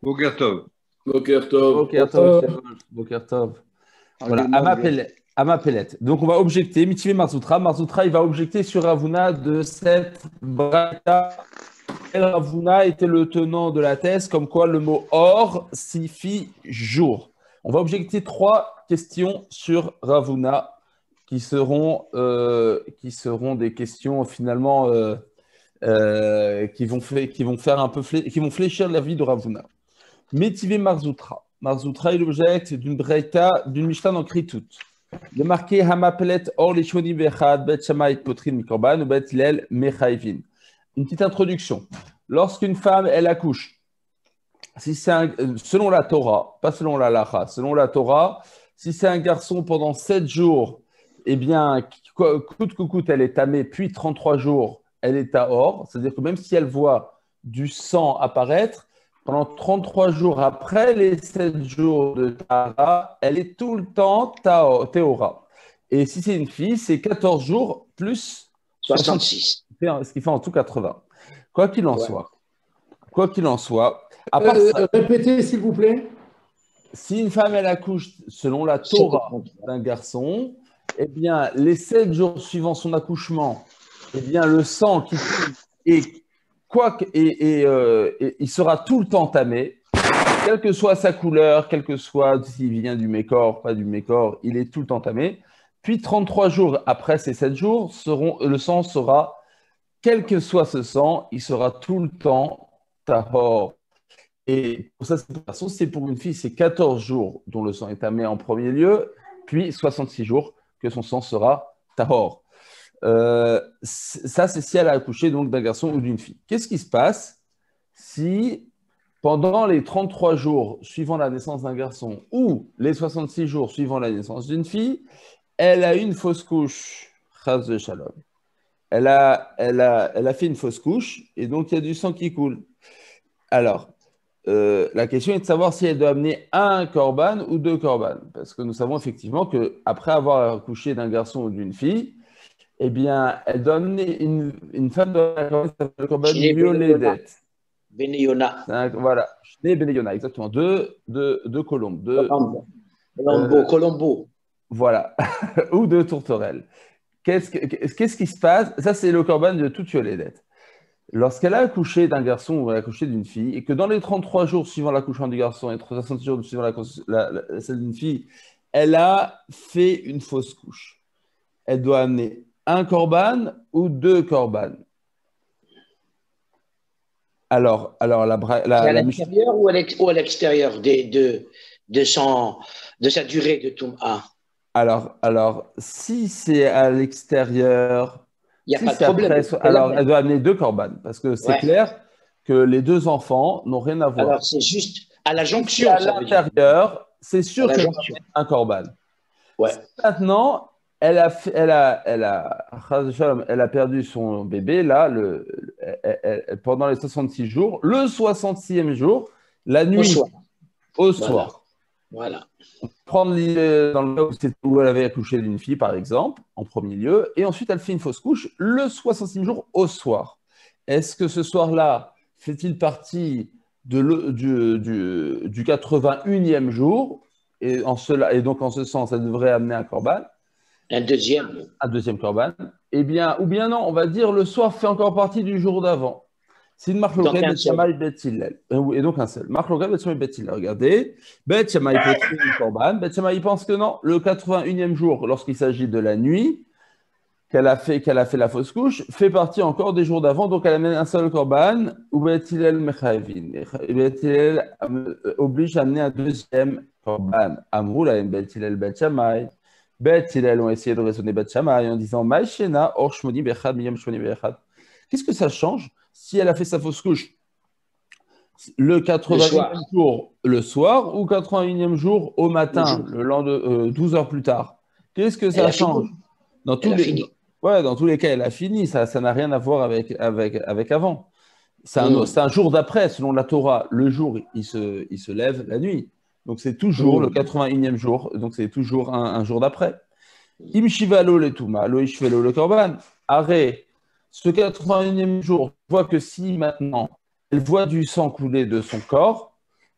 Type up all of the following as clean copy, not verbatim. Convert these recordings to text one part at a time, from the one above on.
Boker Tov. Boker Tov. Boker Tov, Boker Tov. Voilà, Ama Pellet. Donc, on va objecter, Mitivé Marzoutra. Marzoutra, il va objecter sur Ravuna de cette braïta. Ravuna était le tenant de la thèse, comme quoi le mot or signifie jour. On va objecter 3 questions sur Ravuna qui seront des questions finalement qui vont fléchir la vie de Ravuna. Mitivé Marzoutra. Marzoutra, il objecte d'une braïta, d'une Mishnah dans Kritut. Il est marqué Hamapelet or lishoni bechad bet Shammai potrin mikorban ou bet Hillel mechayvin. Une petite introduction. Lorsqu'une femme, elle accouche, si c'est selon la Torah, pas selon la Lacha, selon la Torah, si c'est un garçon pendant 7 jours, eh bien, coûte que coûte, elle est tamée, puis 33 jours, elle est tahor. C'est-à-dire que même si elle voit du sang apparaître, pendant 33 jours après les 7 jours de Tahara, elle est tout le temps Théora. Et si c'est une fille, c'est 14 jours plus 66. Ce qui fait en tout 80. Quoi qu'il en soit. Répétez, s'il vous plaît. Si une femme, elle accouche selon la Torah d'un garçon, eh bien, les 7 jours suivant son accouchement, eh bien, le sang qui coule il sera tout le temps tamé, quelle que soit sa couleur, quel que soit s'il vient du mécor, pas du mécor, il est tout le temps tamé. Puis 33 jours après ces 7 jours, le sang sera, quel que soit ce sang, il sera tout le temps tahor. Et pour ça, c'est pour une fille, c'est 14 jours dont le sang est tamé en premier lieu, puis 66 jours que son sang sera tahor. Ça, c'est si elle a accouché donc d'un garçon ou d'une fille. Qu'est-ce qui se passe si pendant les 33 jours suivant la naissance d'un garçon ou les 66 jours suivant la naissance d'une fille, elle a eu une fausse couche, chas de shalom. Elle a fait une fausse couche et donc il y a du sang qui coule. Alors, la question est de savoir si elle doit amener un korban ou 2 korban. Parce que nous savons effectivement qu'après avoir accouché d'un garçon ou d'une fille, eh bien, elle doit amener une femme de la korban violet. Beneyona. Voilà, Beneyona, exactement. Deux colombes. Colombo. Voilà, ou 2 tourterelles. Qu'est-ce qui se passe? Ça, c'est le korban de toute violet. Lorsqu'elle a accouché d'un garçon ou elle a accouché d'une fille, et que dans les 33 jours suivant l'accouchement du garçon et 66 jours suivant celle d'une fille, elle a fait une fausse couche, elle doit amener un korban ou 2 korban. Alors à l'intérieur ou à l'extérieur de sa durée de Toum'a? Alors, si c'est à l'extérieur, il n'y a pas de problème. Alors, elle doit amener 2 korban, parce que c'est clair que les 2 enfants n'ont rien à voir. Alors, c'est juste à la jonction. À l'intérieur, c'est sûr qu'elle doit amener un korban. Ouais. Maintenant, elle a perdu son bébé, là, pendant les 66 jours. Le 66e jour, la nuit, au soir. Voilà. Prendre dans le cas où elle avait accouché d'une fille, par exemple, en premier lieu, et ensuite elle fait une fausse couche le 66e jour au soir. Est-ce que ce soir-là fait-il partie du 81e jour et donc en ce sens, elle devrait amener un korban? Un deuxième korban. Eh bien, ou bien non, on va dire le soir fait encore partie du jour d'avant. C'est une marque locale Bet Shammai Bet Hillel. Et donc un seul. Marque locale Bet Shammai Bet Hillel. Regardez. Bet Shammai peut une korban. Bet Shammai pense que non. Le 81e jour, lorsqu'il s'agit de la nuit, qu'elle a fait la fausse couche, fait partie encore des jours d'avant. Donc elle amène un seul korban. Ou Bet Hillel Mechayvin. Bet Hillel oblige à amener un deuxième korban. Amrou la Bet Hillel Bet Shammai. Bet Hillel ont essayé de raisonner Bet Shammai en disant Maïshena or shmoni bechad miyam shmoni bechad. Qu'est-ce que ça change si elle a fait sa fausse couche le 81e jour le soir ou 81e jour au matin, le lendemain, 12 heures plus tard? Qu'est-ce que ça change? Dans tous les cas, elle a fini. Ça n'a rien à voir avec avant. C'est un jour d'après, selon la Torah. Le jour, il se lève la nuit. Donc, c'est toujours le 81e jour. Donc, c'est toujours un jour d'après. Im shivalo le tuma, lo ishvelo le korban. Arrêt. Ce 81e jour, on voit que si maintenant elle voit du sang couler de son corps,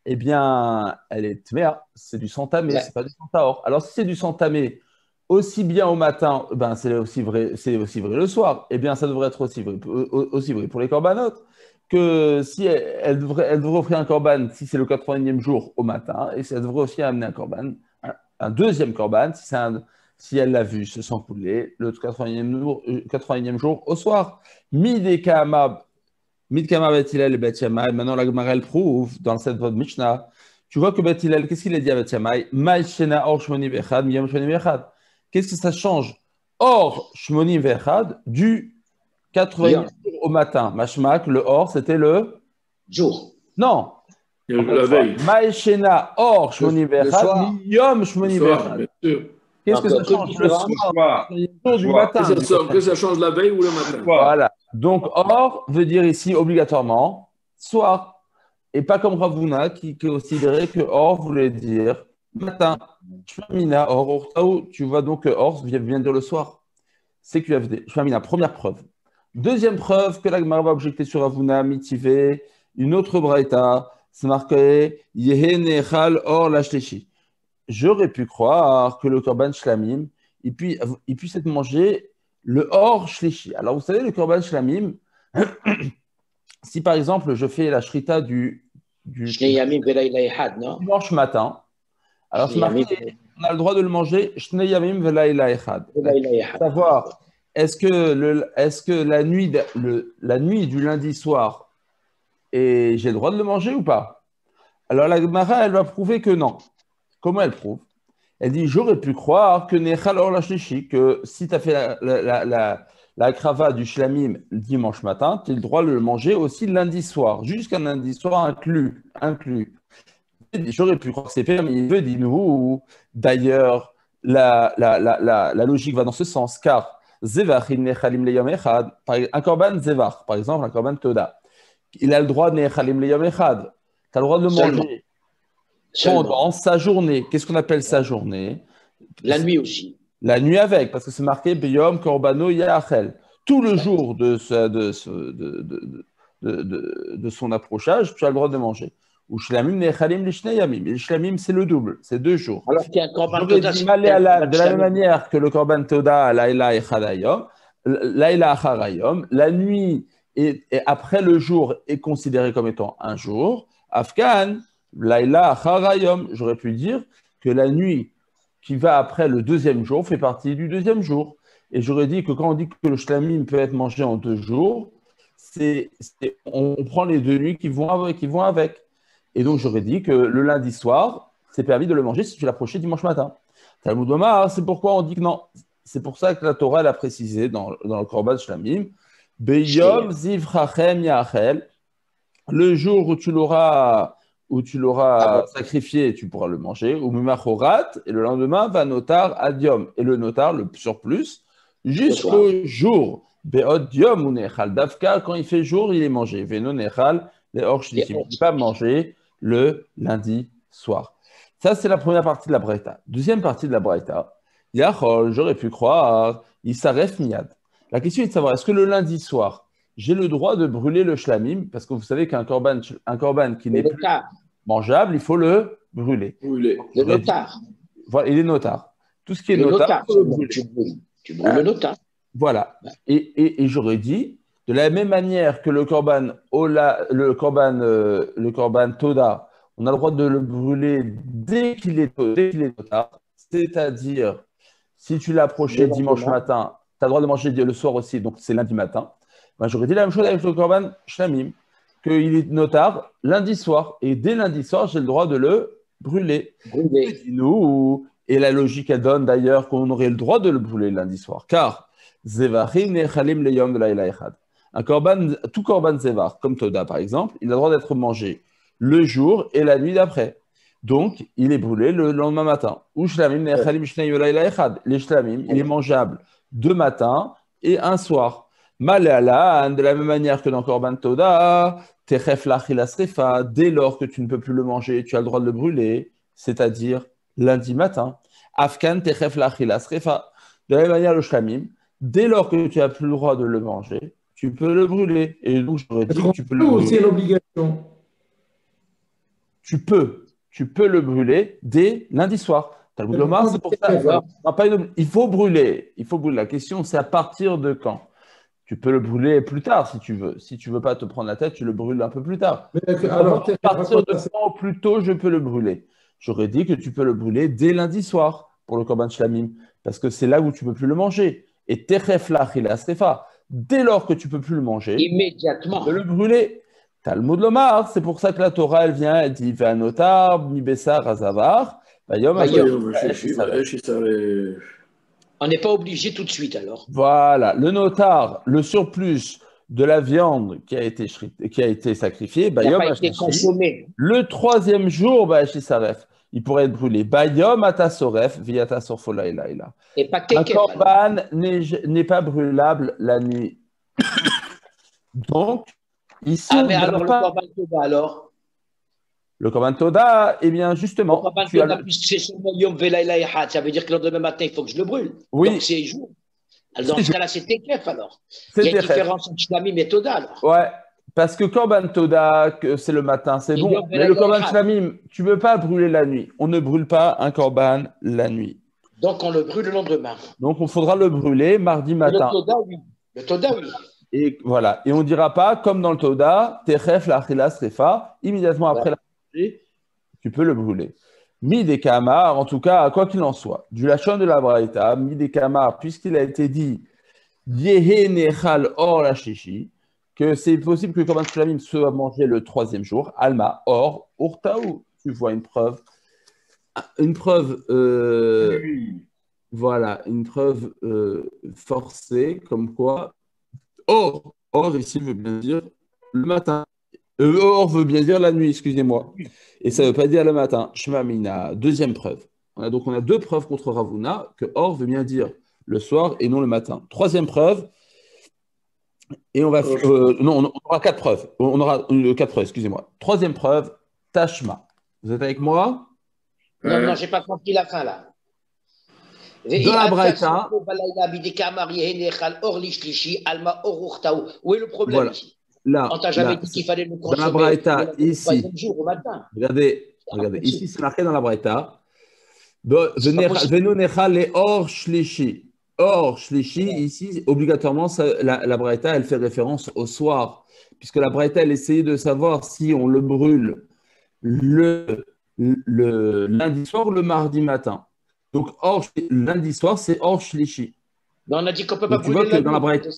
eh bien, elle est tméa, c'est du sang tamé, Ouais. c'est pas du sang tahor. Alors, si c'est du sang tamé, aussi bien au matin, ben, c'est aussi vrai le soir, eh bien, ça devrait être aussi vrai pour les corbanotes, que si elle devrait offrir un corban si c'est le 80e jour au matin, et elle devrait aussi amener un corban, un deuxième corban, si elle l'a vu se sang couler, le 80e jour au soir. Midekama Midkama Bet Hillel et Bet Shammai. Maintenant, la Gemara, elle prouve dans cette votre Mishnah. Tu vois que Bet Hillel, qu'est-ce qu'il a dit à Bet Shammai? Maï Shena Or Shmoni Vechad, Miyam Shmoni Vechad. Qu'est-ce que ça change? Or Shmoni Vechad du 80e jour au matin. Mashmak, le Or, c'était le Jour. Non. La veille. Maï Shena Or Shmoni Vechad, Miyam Shmoni Vechad. Qu'est-ce que ça change? Le soir, le jour du matin. Que ça change la veille ou le matin? Voilà. Donc, or veut dire ici obligatoirement soir. Et pas comme Ravuna qui considérait que or voulait dire matin. Shmamina, or, ortaou. Tu vois donc que or vient dire le soir. C'est QFD. Shmamina, première preuve. Deuxième preuve que la Gemara va objecter sur Ravuna, mitivé, une autre braïta, c'est marqué Yehe nechal or lashleshi. J'aurais pu croire que le korban shlamim, il puisse être mangé le hors shlishi. Alors, vous savez, le korban shlamim, si par exemple, je fais la shrita du dimanche matin, alors c'est marqué, on a le droit de le manger shnei yamim velayla echad. Savoir, est-ce que la nuit du lundi soir, et j'ai le droit de le manger ou pas? Alors, la Gemara, elle va prouver que non. Comment elle prouve? Elle dit, j'aurais pu croire que Nechal Or Lashlishi, que si tu as fait la krava du shlamim dimanche matin, tu as le droit de le manger aussi lundi soir, jusqu'à lundi soir inclus. J'aurais pu croire que c'est permis. Il veut dire, nous, d'ailleurs, la logique va dans ce sens, car Zevach, Nechalim Leyom Echad, un korban Zevach, par exemple, un korban Toda, il a le droit de Nechalim Leyom Echad. Tu as le droit de le manger pendant sa journée. Qu'est-ce qu'on appelle sa journée? La nuit aussi. La nuit avec, parce que c'est marqué Beyom Korbano Yachel. Tout le jour de son approchage, tu as le droit de manger. Ou Shlamim Nechalim Lishnei Yamim. Et Shlamim, c'est le double, c'est 2 jours. Alors qu'il y a un Korban Toda. De la même manière que le Korban Toda, Laïla Echadayom, Laïla Acharayom, la nuit et après le jour est considérée comme étant un jour. Afghan, Laïla Acharayom, j'aurais pu dire que la nuit qui va après le deuxième jour fait partie du deuxième jour. Et j'aurais dit que quand on dit que le shlamim peut être mangé en 2 jours, on prend les 2 nuits qui vont avec. Et donc j'aurais dit que le lundi soir, c'est permis de le manger si tu l'approchais dimanche matin. Talmud Omar, c'est pourquoi on dit que non. C'est pour ça que la Torah l'a précisé dans le Korban Shlamim. Beyom zivrachem yachel. Le jour où tu l'auras sacrifié, tu pourras le manger. Ou mimachorat, et le lendemain, va notar adiom. Et le notar, le surplus, jusqu'au jour. Beod diom ou nechal. Davka, quand il fait jour, il est mangé. Veno nechal, les orshlichim. Il ne peut pas manger le lundi soir. Ça, c'est la première partie de la Braïta. Deuxième partie de la Braïta. Yachol, j'aurais pu croire, il s'arrête miyad. La question est de savoir, est-ce que le lundi soir, j'ai le droit de brûler le shlamim? Parce que vous savez qu'un korban qui n'est plus mangeable, il faut le brûler. Le notar. Voilà, il est notar. Tout ce qui est notar, tu brûles le notar. Voilà. Et j'aurais dit, de la même manière que le korban Toda, on a le droit de le brûler dès qu'il est notar, c'est-à-dire, si tu l'as approché dimanche matin, tu as le droit de manger le soir aussi, donc c'est lundi matin. Ben, j'aurais dit la même chose avec le korban shlamim, qu'il est notar lundi soir, et dès lundi soir, j'ai le droit de le brûler. Et la logique, elle donne d'ailleurs qu'on aurait le droit de le brûler lundi soir, car zevachim nechalim leyom velayla echad. Tout korban zevar, comme Toda par exemple, il a le droit d'être mangé le jour et la nuit d'après. Donc, il est brûlé le lendemain matin. Ou shlamim nechalim shnei velayla echad. Les shlamim, il est mangeable 2 matins et un soir. Maléalan, de la même manière que dans Korban Toda, techef lachil asrefa, dès lors que tu ne peux plus le manger, tu as le droit de le brûler, c'est-à-dire lundi matin. Afkan techef lachil asrefa, de la même manière le shlamim, dès lors que tu n'as plus le droit de le manger, tu peux le brûler. Et donc, j'aurais dit que tu peux le Ou brûler. c'est l'obligation? Tu peux le brûler dès lundi soir. Talmud Lomar, c'est pour ça. Alors, Il faut brûler. Il faut brûler. La question, c'est à partir de quand? Tu peux le brûler plus tard si tu veux. Si tu veux pas te prendre la tête, tu le brûles un peu plus tard. Alors, À partir de quand au plus tôt je peux le brûler? J'aurais dit que tu peux le brûler dès lundi soir pour le Korban Shlamim, parce que c'est là où tu peux plus le manger. Et Teref l'achila sefa, dès lors que tu peux plus le manger, immédiatement. tu peux le brûler. Talmud Lomar, c'est pour ça que la Torah, elle vient, elle dit Ve'anotar, Nibessa, Razavar, Bayom, Bayom. On n'est pas obligé tout de suite alors. Voilà, le notar, le surplus de la viande qui a été sacrifiée, Il n'a Bayom, pas été consommé. le troisième jour, Saref, il pourrait être brûlé. Bayom atasoref, viata sorfolaïlaïla. Et pas Un Tekef. korban n'est pas brûlable la nuit. Donc, ici, Ah, on mais ne alors le pas Korban Toda alors? le korban toda, eh bien, Le justement, Korban tu as Toda, puisque c'est seulement Yom Velaïla et Had, ça veut dire que le lendemain matin, il faut que je le brûle. Oui. Donc c'est jour. Alors, dans ce cas-là, c'est Tekef alors. C'est Il y a une Tekef. différence entre Shlamim et Toda alors. Ouais, parce que korban toda, que c'est le matin, c'est Et bon. Yom Mais le korban Velaïla. shlamim, tu ne peux pas brûler la nuit. On ne brûle pas un korban la nuit. Donc on le brûle le lendemain. Donc, il faudra le brûler mardi Et le matin. Toda, oui. Le Toda, oui. Et voilà. Et on ne dira pas, comme dans le Toda, Techef la achila srefa, immédiatement après la manger, tu peux le brûler. Mid Kamar, en tout cas, quoi qu'il en soit, du Lachon de la Braïta, Mid Kamar, puisqu'il a été dit Yehe nechal or la shishi, que c'est possible que le Korban Shlamim soit mangé le troisième jour, Alma, or, urtaou. Tu vois voilà, une preuve forcée, comme quoi or ici veut bien dire le matin. Or veut bien dire la nuit, excusez-moi. Et ça ne veut pas dire le matin. Shema Mina, deuxième preuve. Donc on a deux preuves contre Ravuna, que or veut bien dire le soir et non le matin. Troisième preuve, et on va. Non, on aura quatre preuves. On aura quatre preuves, excusez-moi. Troisième preuve, Tashma. Vous êtes avec moi? Non, non, je n'ai pas compris la fin là. Dans la Braïta. Où est le problème Voilà. ici? Là, On t'a jamais dit qu'il fallait le consommer dans la Braïta, le ici. troisième jour au matin. Regardez, ici c'est marqué dans la Braïta. Venu nechal le or shlishi. Or shlishi, ici, obligatoirement, la Braïta, elle fait référence au soir. Puisque la Braïta, elle essayait de savoir si on le brûle le lundi soir ou le mardi matin. Donc, lundi soir, c'est or shlishi. Mais on a dit qu'on ne peut pas Donc, tu vois brûler que dans la Braïta.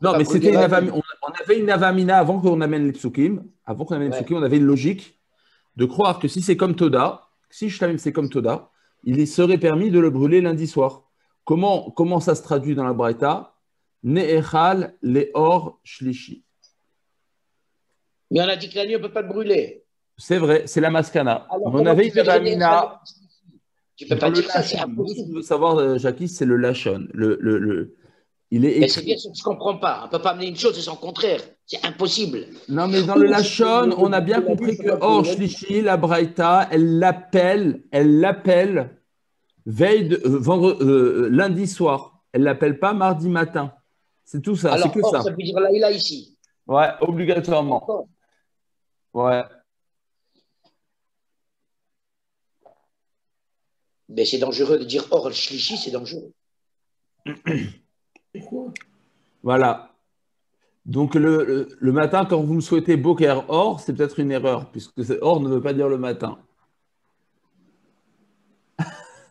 Non, mais c'était on avait une avamina avant qu'on amène les psukim. Avant qu'on amène les psukim, on avait une logique de croire que si c'est comme Toda, si Shlamim c'est comme Toda, il serait permis de le brûler lundi soir. Comment ça se traduit dans la Braïta? Ne'echal le'or shlishi. Mais on a dit que la nuit, on ne peut pas le brûler. C'est vrai, c'est la maskana. Alors, on avait une avamina. Tu ne peux pas dire ça, c'est impossible. Ce que je veux savoir, Jackie, c'est le lachon. Il est mais c'est bien ce que je ne comprends pas. On ne peut pas amener une chose et son contraire. C'est impossible. Non, mais dans le lachon, on a bien compris que or shlishi, la Braïta, elle l'appelle lundi soir. Elle ne l'appelle pas mardi matin. C'est tout ça. Alors, c'est que ça. Ça veut dire là, il a ici. Ouais, obligatoirement. Ouais. Mais c'est dangereux de dire or shlishi, c'est dangereux. Voilà. Donc, le matin, quand vous me souhaitez Boker or, c'est peut-être une erreur, puisque or ne veut pas dire le matin.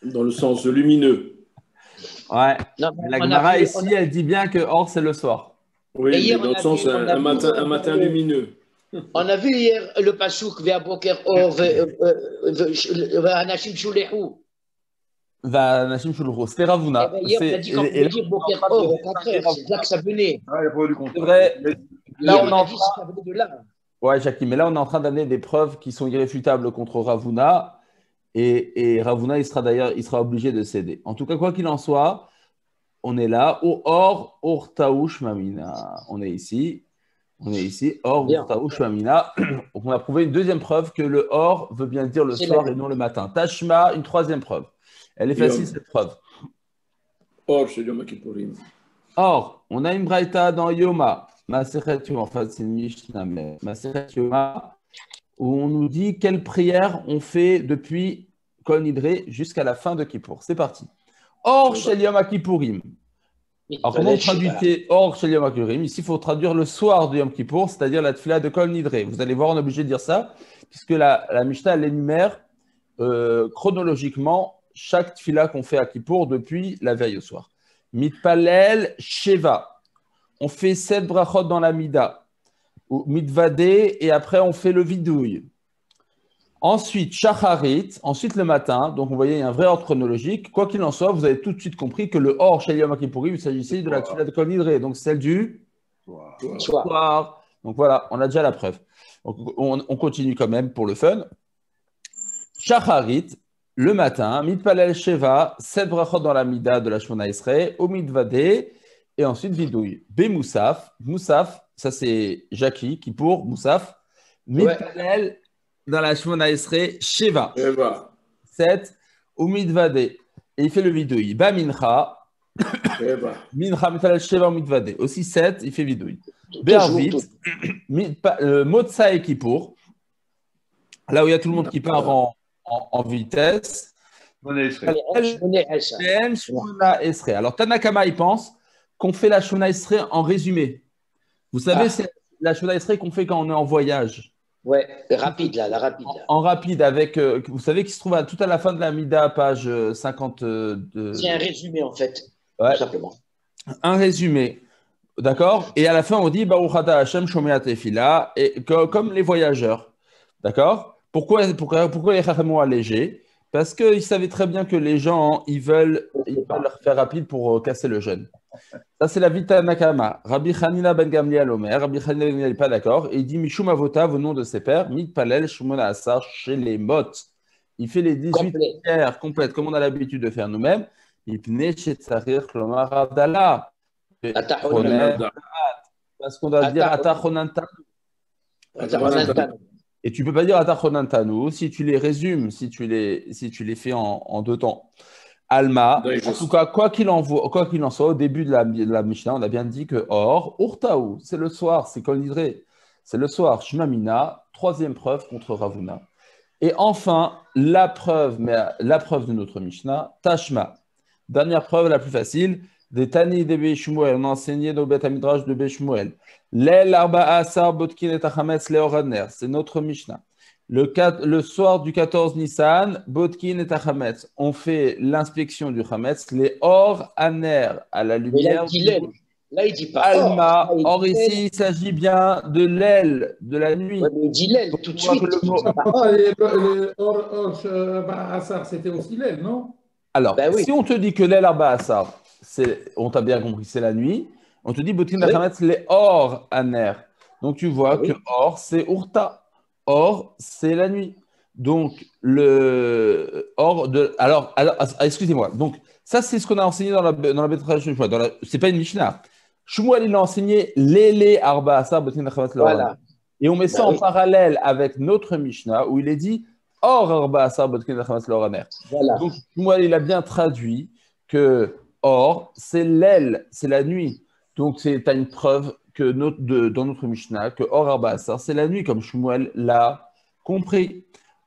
Dans le sens lumineux. Ouais. Non, la Gemara ici, elle dit bien que or, c'est le soir. Oui, mais dans le sens un matin lumineux. On a vu hier le pasouk vers Boker or, Anashim Shulehu. C'était Ravuna. Hier, on a dit qu'on pouvait dire Boker or, au contraire, c'est là que ça venait. C'est vrai. Là, on a dit que ça venait de là. Ouais, Jackie, mais là, on est en train d'amener des preuves qui sont irréfutables contre Ravuna. Et Ravuna, il sera obligé de céder. En tout cas, quoi qu'il en soit, on est là. Or, Taouch Mamina. On est ici. Or, Taouch Mamina. Donc, on a prouvé une deuxième preuve que le or veut bien dire le soir et non le matin. Tashma, une troisième preuve. Elle est facile, cette preuve. Or, c'est Yom Kippourim. Or, on a une braïta dans Yoma. Masechet Yoma, en fait, c'est une Mishnah, mais Masechet Yoma, où on nous dit quelle prière on fait depuis Kol Nidre jusqu'à la fin de Kippour. C'est parti. Or, Shel Yom Kippourim. Alors, comment on traduit Or Shel Yom Kippourim? Ici, il faut traduire le soir de Yom Kippour, c'est-à-dire la tefila de Kol Nidre. Vous allez voir, on est obligé de dire ça, puisque la Mishnah, elle énumère chronologiquement chaque tefila qu'on fait à Kippour depuis la veille au soir. Mitpalel Sheva. On fait 7 brachot dans la Mida, ou Mitvadé, et après on fait le vidouille. Ensuite, Shacharit, ensuite le matin. Donc vous voyez, il y a un vrai ordre chronologique. Quoi qu'il en soit, vous avez tout de suite compris que le Or Shel Yom Kippourim, il s'agissait de la tefila de Kol Nidre, donc celle du soir. Donc voilà, on a déjà la preuve. Donc, on continue quand même pour le fun. Shacharit, le matin, Mitpalel Sheva, 7 brachot dans la Mida de la Shmona Esrei, au Mitvadé, et ensuite vidouille. Moussaf, Moussaf, ça c'est Jackie qui pour Moussaf. Mitpalel dans la Shmona Esrei, Sheva. 7, au Mitvadé. Et il fait le vidouille. Mincha. Mincha, Mitpalel Sheva, au Mitvadé. Aussi 7, il fait vidouille. Bervit, Motsa et Kippour. Là où il y a tout le monde qui part en vitesse. Alors, Tanakama, il pense qu'on fait la Shona Esrei en résumé. Vous savez, c'est la Shona Esrei qu'on fait quand on est en voyage. Ouais, rapide, là, la rapide. En rapide, avec, vous savez, qui se trouve tout à la fin de la Mida, page 52. C'est un résumé, en fait, tout simplement. Un résumé. D'accord. Et à la fin, on dit Baruch Ata Hashem Shomea Tefila, et comme les voyageurs. D'accord. Pourquoi les Chachamim ont allégé? Parce qu'ils savaient très bien que les gens, ils veulent faire rapide pour casser le jeûne. Ça, c'est la Vita Nakama. Rabbi Hanina ben Gamliel Omer. Rabbi Hanina ben Gamliel n'est pas d'accord. Et il dit Mishum Avota, au nom de ses pères, Mitpalel Shumona Asar chez les Mots. Il fait les 18 prières complètes, comme on a l'habitude de faire nous-mêmes. Ipne Shetzarir Klomar Abdallah. Parce qu'on doit dire Atachonantanu. Et tu ne peux pas dire Atachonantanu si tu les résumes, si tu les fais en deux temps. Alma, en tout cas, quoi qu'il en soit, au début de la Mishnah, on a bien dit que Or, Urtaou, c'est le soir, c'est Kol Nidre, c'est le soir. Shmamina, troisième preuve contre Ravuna. Et enfin, la preuve de notre Mishnah, Tashma. Dernière preuve, la plus facile. Des Tani de Béshmuel, on a enseigné dans le Beth Midrash de Béshmuel. L'el arba asar botkin et achametz leoraner, c'est notre Mishnah. Le soir du 14 Nissan, botkin et achametz, on fait l'inspection du chametz, les or aner, à la lumière. Là, il dit pas Alma. Or, ici, il s'agit bien de l'aile, de la nuit. Ouais, mais il dit l'aile tout de suite. Asar, c'était aussi l'aile, non? Alors, si on te dit que l'aile arba asar, on t'a bien compris, c'est la nuit. On te dit botkin et achametz, les or aner. Donc, tu vois que or, c'est urta. Or, c'est la nuit. Donc, le or de. Alors excusez-moi. Donc, ça, c'est ce qu'on a enseigné dans la Betrash. C'est pas une Mishnah. Shmuel, il a enseigné l'élé arba asar botin achametz. Voilà. Et on met ça en parallèle avec notre Mishnah où il est dit or arba asar botin achametz loraner. Voilà. Donc, Shmuel, il a bien traduit que or, c'est l'aile, c'est la nuit. Donc, c'est une preuve que dans notre Mishnah, que Or Arba Asar, c'est la nuit, comme Shmuel l'a compris.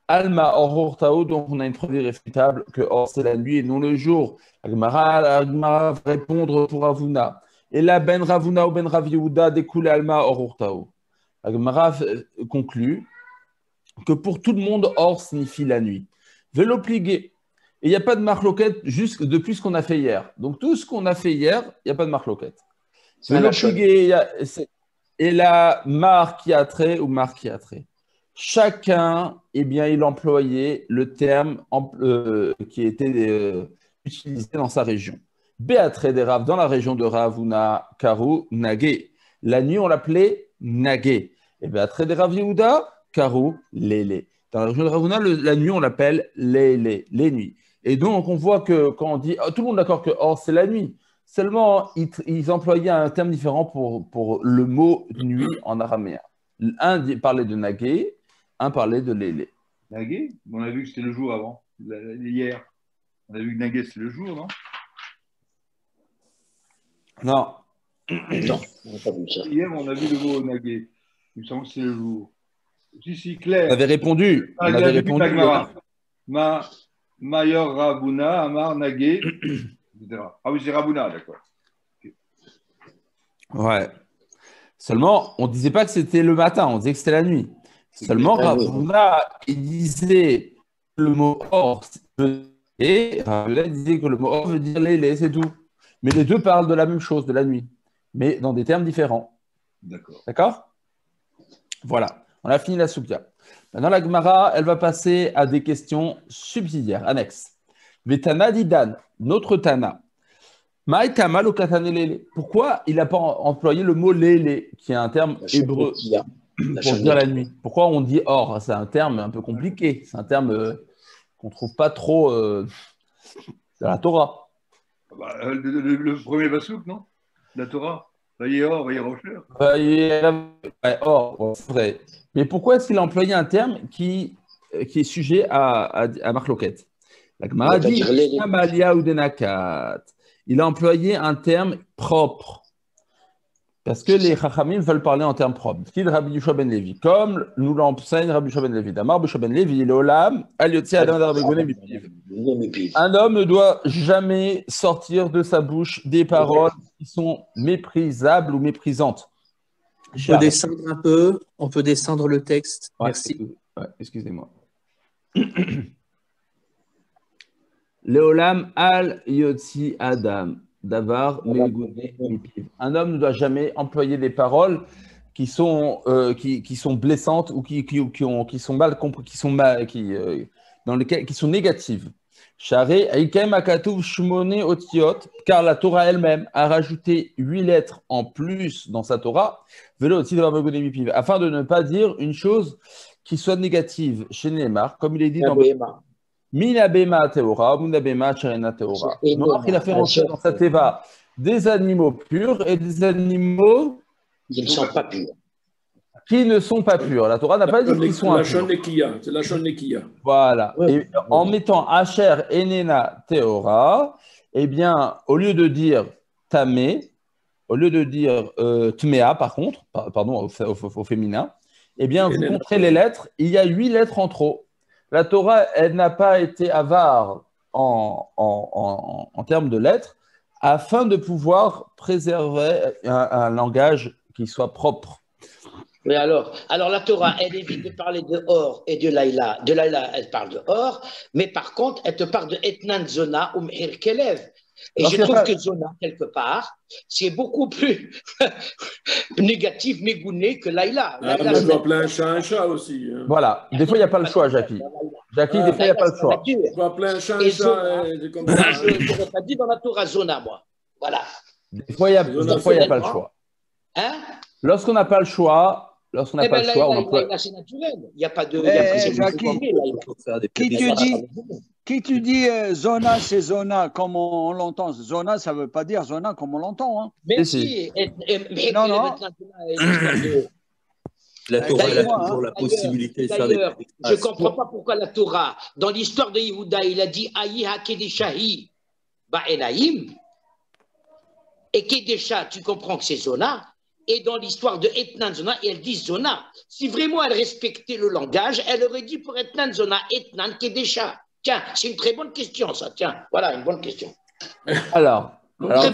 Alma Or Urtao, donc on a une preuve irréfutable que Or c'est la nuit et non le jour. Agmara va répondre pour Ravuna. Et là, Ben Ravuna ou Ben Rav Yehuda découle Alma Or Urtao. Agmara conclut que pour tout le monde, Or signifie la nuit. Vélo pligué. Et il n'y a pas de marloquette depuis ce qu'on a fait hier. Donc tout ce qu'on a fait hier, il n'y a pas de marloquette. Et la marquiatré ou marquiatré. Chacun, il employait le terme qui était utilisé dans sa région. Béatré des Rav, dans la région de Ravuna, Karu, Nagé. La nuit, on l'appelait Nagé. Et Béatré des Rav Yehuda, Karu, Lélé. Dans la région de Ravuna, la nuit, on l'appelle Lélé, les nuits. Et donc, on voit que quand on dit, tout le monde est d'accord que Or, c'est la nuit. Seulement, ils employaient un terme différent pour le mot nuit en araméen. Un parlait de Nagé, un parlait de Lélé. Nagé? On a vu que c'était le jour avant, hier. On a vu que Nagé, c'est le jour, non? Non. Non, on n'a pas vu ça. Hier, on a vu le mot nagué. Il me semble que c'est le jour. Si, clair. On avait répondu. On avait répondu. Mayor Rabouna, Amar Nagué, etc. Ah oui, c'est Rabouna, d'accord. Okay. Ouais. Seulement, on ne disait pas que c'était le matin, on disait que c'était la nuit. Seulement, Rabouna, il disait que le mot or, et Rabouna disait que le mot or veut dire les, c'est tout. Mais les deux parlent de la même chose, de la nuit, mais dans des termes différents. D'accord. D'accord? Voilà, on a fini la soukya. Maintenant, la Gemara, elle va passer à des questions subsidiaires, annexes. Vetana didan, notre Tana. Maïtamal ou katanelele. Pourquoi il n'a pas employé le mot lélé, qui est un terme hébreu pour dire la nuit? Pourquoi on dit or? C'est un terme un peu compliqué. C'est un terme qu'on ne trouve pas trop dans la Torah. Bah, le premier Basouk, non? La Torah. Vaillez or, vaillez rocheur. Or, c'est vrai. Mais pourquoi est-ce qu'il a employé un terme qui est sujet à Marloquette? La Gemara dit il a employé un terme propre. Parce que les Chachamim veulent parler en termes propres. Rabbi Yoshua ben Levi, comme nous l'enseigne Rabbi Yoshua ben Levi. Damar Yoshua ben Levi, il est olam, un homme ne doit jamais sortir de sa bouche des paroles qui sont méprisables ou méprisantes. On peut descendre un peu, on peut descendre le texte. Ouais, merci. Ouais, excusez-moi. Leolam al yotzi adam. Davar, un homme ne doit jamais employer des paroles qui sont blessantes ou qui sont mal comprises, qui sont négatives. Car la Torah elle-même a rajouté 8 lettres en plus dans sa Torah, afin de ne pas dire une chose qui soit négative chez Neymar, comme il est dit dans Minabema Teora, Minabema Cherena Teora. Noach, il a fait rentrer dans sa Teva des animaux purs et des animaux qui ne sont pas purs. Qui ne sont pas purs. La Torah n'a pas dit qu'ils sont impurs. C'est la Shonekia. Voilà. Et en mettant Asher Enena Teora, eh bien, au lieu de dire Tamé, au lieu de dire Tmea, par contre, pardon, au féminin, eh bien, vous compterez les lettres, il y a 8 lettres en trop. La Torah, elle n'a pas été avare en termes de lettres afin de pouvoir préserver un langage qui soit propre. Mais alors la Torah, elle évite de parler de Or et de Laïla. De Laïla, elle parle de Or, mais par contre, elle te parle de Etnan Zona ou Meir Kelev. Et je trouve que Zona, quelque part, c'est beaucoup plus négatif, mégouné que Laïla. Laïla, on doit appeler un chat aussi. Hein. Voilà. Des fois, il n'y a pas le choix, Jackie. Jackie, des fois, il n'y a pas le choix. On doit appeler un chat. Je n'aurais pas dit dans la Torah Zona, moi. Voilà. Des fois, il n'y a pas le choix. Hein? Lorsqu'on n'a pas le choix, on emploie. Laïla, c'est naturel. Il n'y a pas de. Qui tu dis zona, c'est zona comme on l'entend. Zona, ça ne veut pas dire zona comme on l'entend. Hein. Mais si. Non. La Torah a toujours la possibilité de faire des. Je ne comprends pas pourquoi la Torah, dans l'histoire de Yehuda, il a dit Aïe Hakedeshahi Ba'elaim. Et Kedesha, tu comprends que c'est zona. Et dans l'histoire de Etnan Zona, elle dit Zona. Si vraiment elle respectait le langage, elle aurait dit pour Etnan Zona, Etnan Kedesha. Tiens, c'est une très bonne question, ça. Tiens, voilà, une bonne question. Alors Jackie,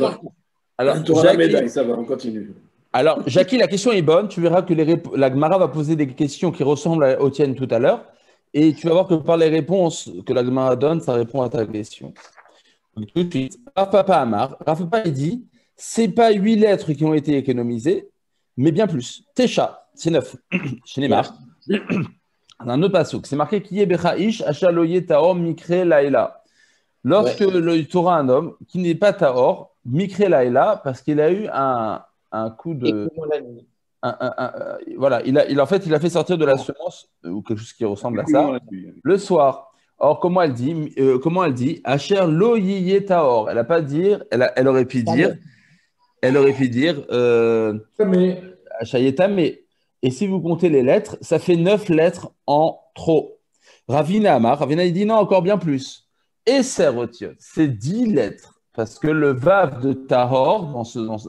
ça va, on continue. Alors, Jackie, la question est bonne. Tu verras que la Gemara va poser des questions qui ressemblent aux tiennes tout à l'heure. Et tu vas voir que par les réponses que la Gemara donne, ça répond à ta question. Donc, tout de suite, Rav Papa Amar. Rav Papa, il dit c'est pas 8 lettres qui ont été économisées, mais bien plus. Tesha, c'est 9. Chez Neymar. Un autre passouk. C'est marqué qui est Bechaïsh, Achaloye Taor, Mikre Laïla. Lorsque le Torah un homme qui n'est pas Taor, Mikre Laïla, parce qu'il a eu un coup de. Voilà, il a fait sortir de la semence, ou quelque chose qui ressemble à ça, le soir. Or, comment elle dit Asher lo yiye taor. Elle n'a pas dire, elle aurait pu dire. Mais et si vous comptez les lettres, ça fait 9 lettres en trop. Ravina Amar, il dit non, encore bien plus. Et Serotiot, c'est 10 lettres Parce que le vav de Tahor,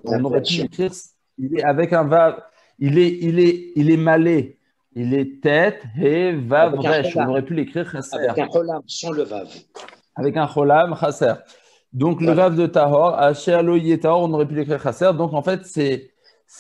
on aurait pu l'écrire, il est avec un vav, il est malé, il est tête et vav resh. On aurait pu l'écrire chasser. Avec un cholam, sans le vav. Avec un cholam chasser. Donc le vav de Tahor, Asher lo yeh Tahor, on aurait pu l'écrire chasser. Donc en fait, c'est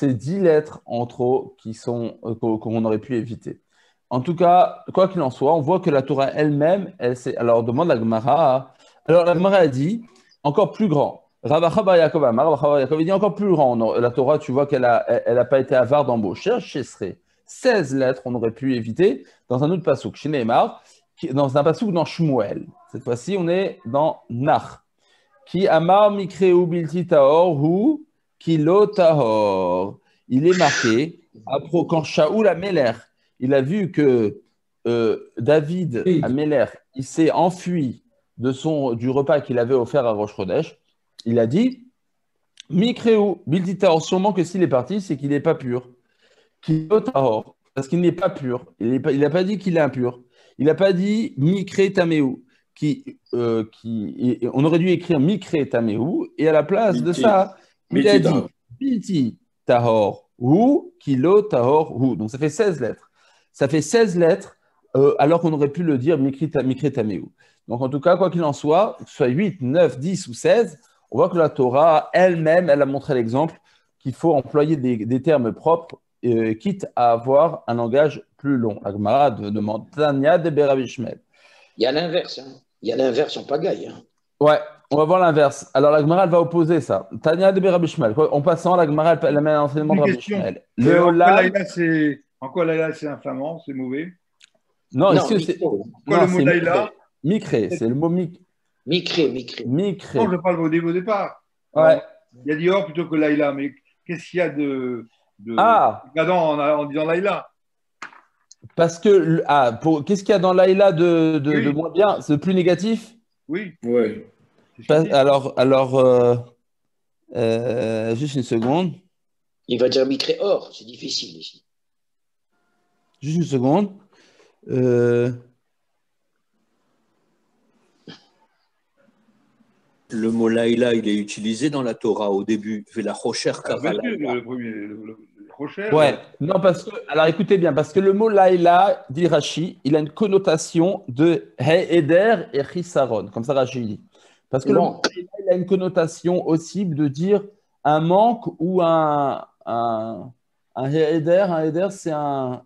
10 lettres en trop qu'on aurait pu éviter. En tout cas, quoi qu'il en soit, on voit que la Torah elle-même, alors on demande la Gemara. Alors la Gemara a dit encore plus grand. Rav Acha bar Yaakov Amar, Rav Acha bar Yaakov, il dit encore plus grand. La Torah, tu vois qu'elle n'a pas été avare d'embaucher. Ce serait 16 lettres, on aurait pu éviter dans un autre passouk, chez Neymar, dans un passouk dans Shmuel. Cette fois-ci, on est dans Nach. Qui Amar Mikreu Bilti Tahor ou Kilo Tahor. Il est marqué, quand Shaoul Améler, il a vu que David Améler, il s'est enfui du repas qu'il avait offert à Rosh Chodesh, il a dit Mikreu Bilti Tahor, sûrement que s'il est parti, c'est qu'il n'est pas pur. Kilo Tahor, parce qu'il n'est pas pur. Il n'a pas dit qu'il est impur. Il n'a pas dit Mikre Tameu. On aurait dû écrire Mikre Tameu, et à la place de ça, il a dit Bilti Tahor ou Kilo Tahor ou. Donc ça fait 16 lettres. Ça fait 16 lettres, alors qu'on aurait pu le dire Mikre Tameu. Donc en tout cas, quoi qu'il en soit, que ce soit 8, 9, 10 ou 16, on voit que la Torah elle-même, elle a montré l'exemple qu'il faut employer des termes propres, quitte à avoir un langage plus long. La Gemara demande Tanya de Berav Shmuel. Il y a l'inverse. Hein. Il y a l'inverse en pagaille. Hein. Ouais, on va voir l'inverse. Alors la Gemara, elle va opposer ça. Tanya de Berav Shmuel. En passant, la Gemara, elle amène un enseignement de Rabbi Shmuel. En quoi Laïla, c'est infamant, c'est mauvais? Non, est-ce que c'est. Quoi le mot Laïla? Micré, c'est le mot Micré. Non, je parle au départ. Ouais. Il y a Dior plutôt que Laïla, mais qu'est-ce qu'il y a de en disant Laïla? Parce que qu'est-ce qu'il y a dans Laïla de moins bien? C'est le plus négatif? Oui. Ouais. Alors juste une seconde. Il va dire Micré or, c'est difficile ici. Juste une seconde. Le mot Laïla, il est utilisé dans la Torah au début. La Rocher le premier, le Rocher. Ouais, non, parce que, alors écoutez bien, parce que le mot Laïla, dit Rashi, il a une connotation de He'eder et Chisaron, comme ça Rashi dit. Parce que le mot Laïla, il a une connotation aussi de dire un manque ou un He'eder. Un He'eder, c'est un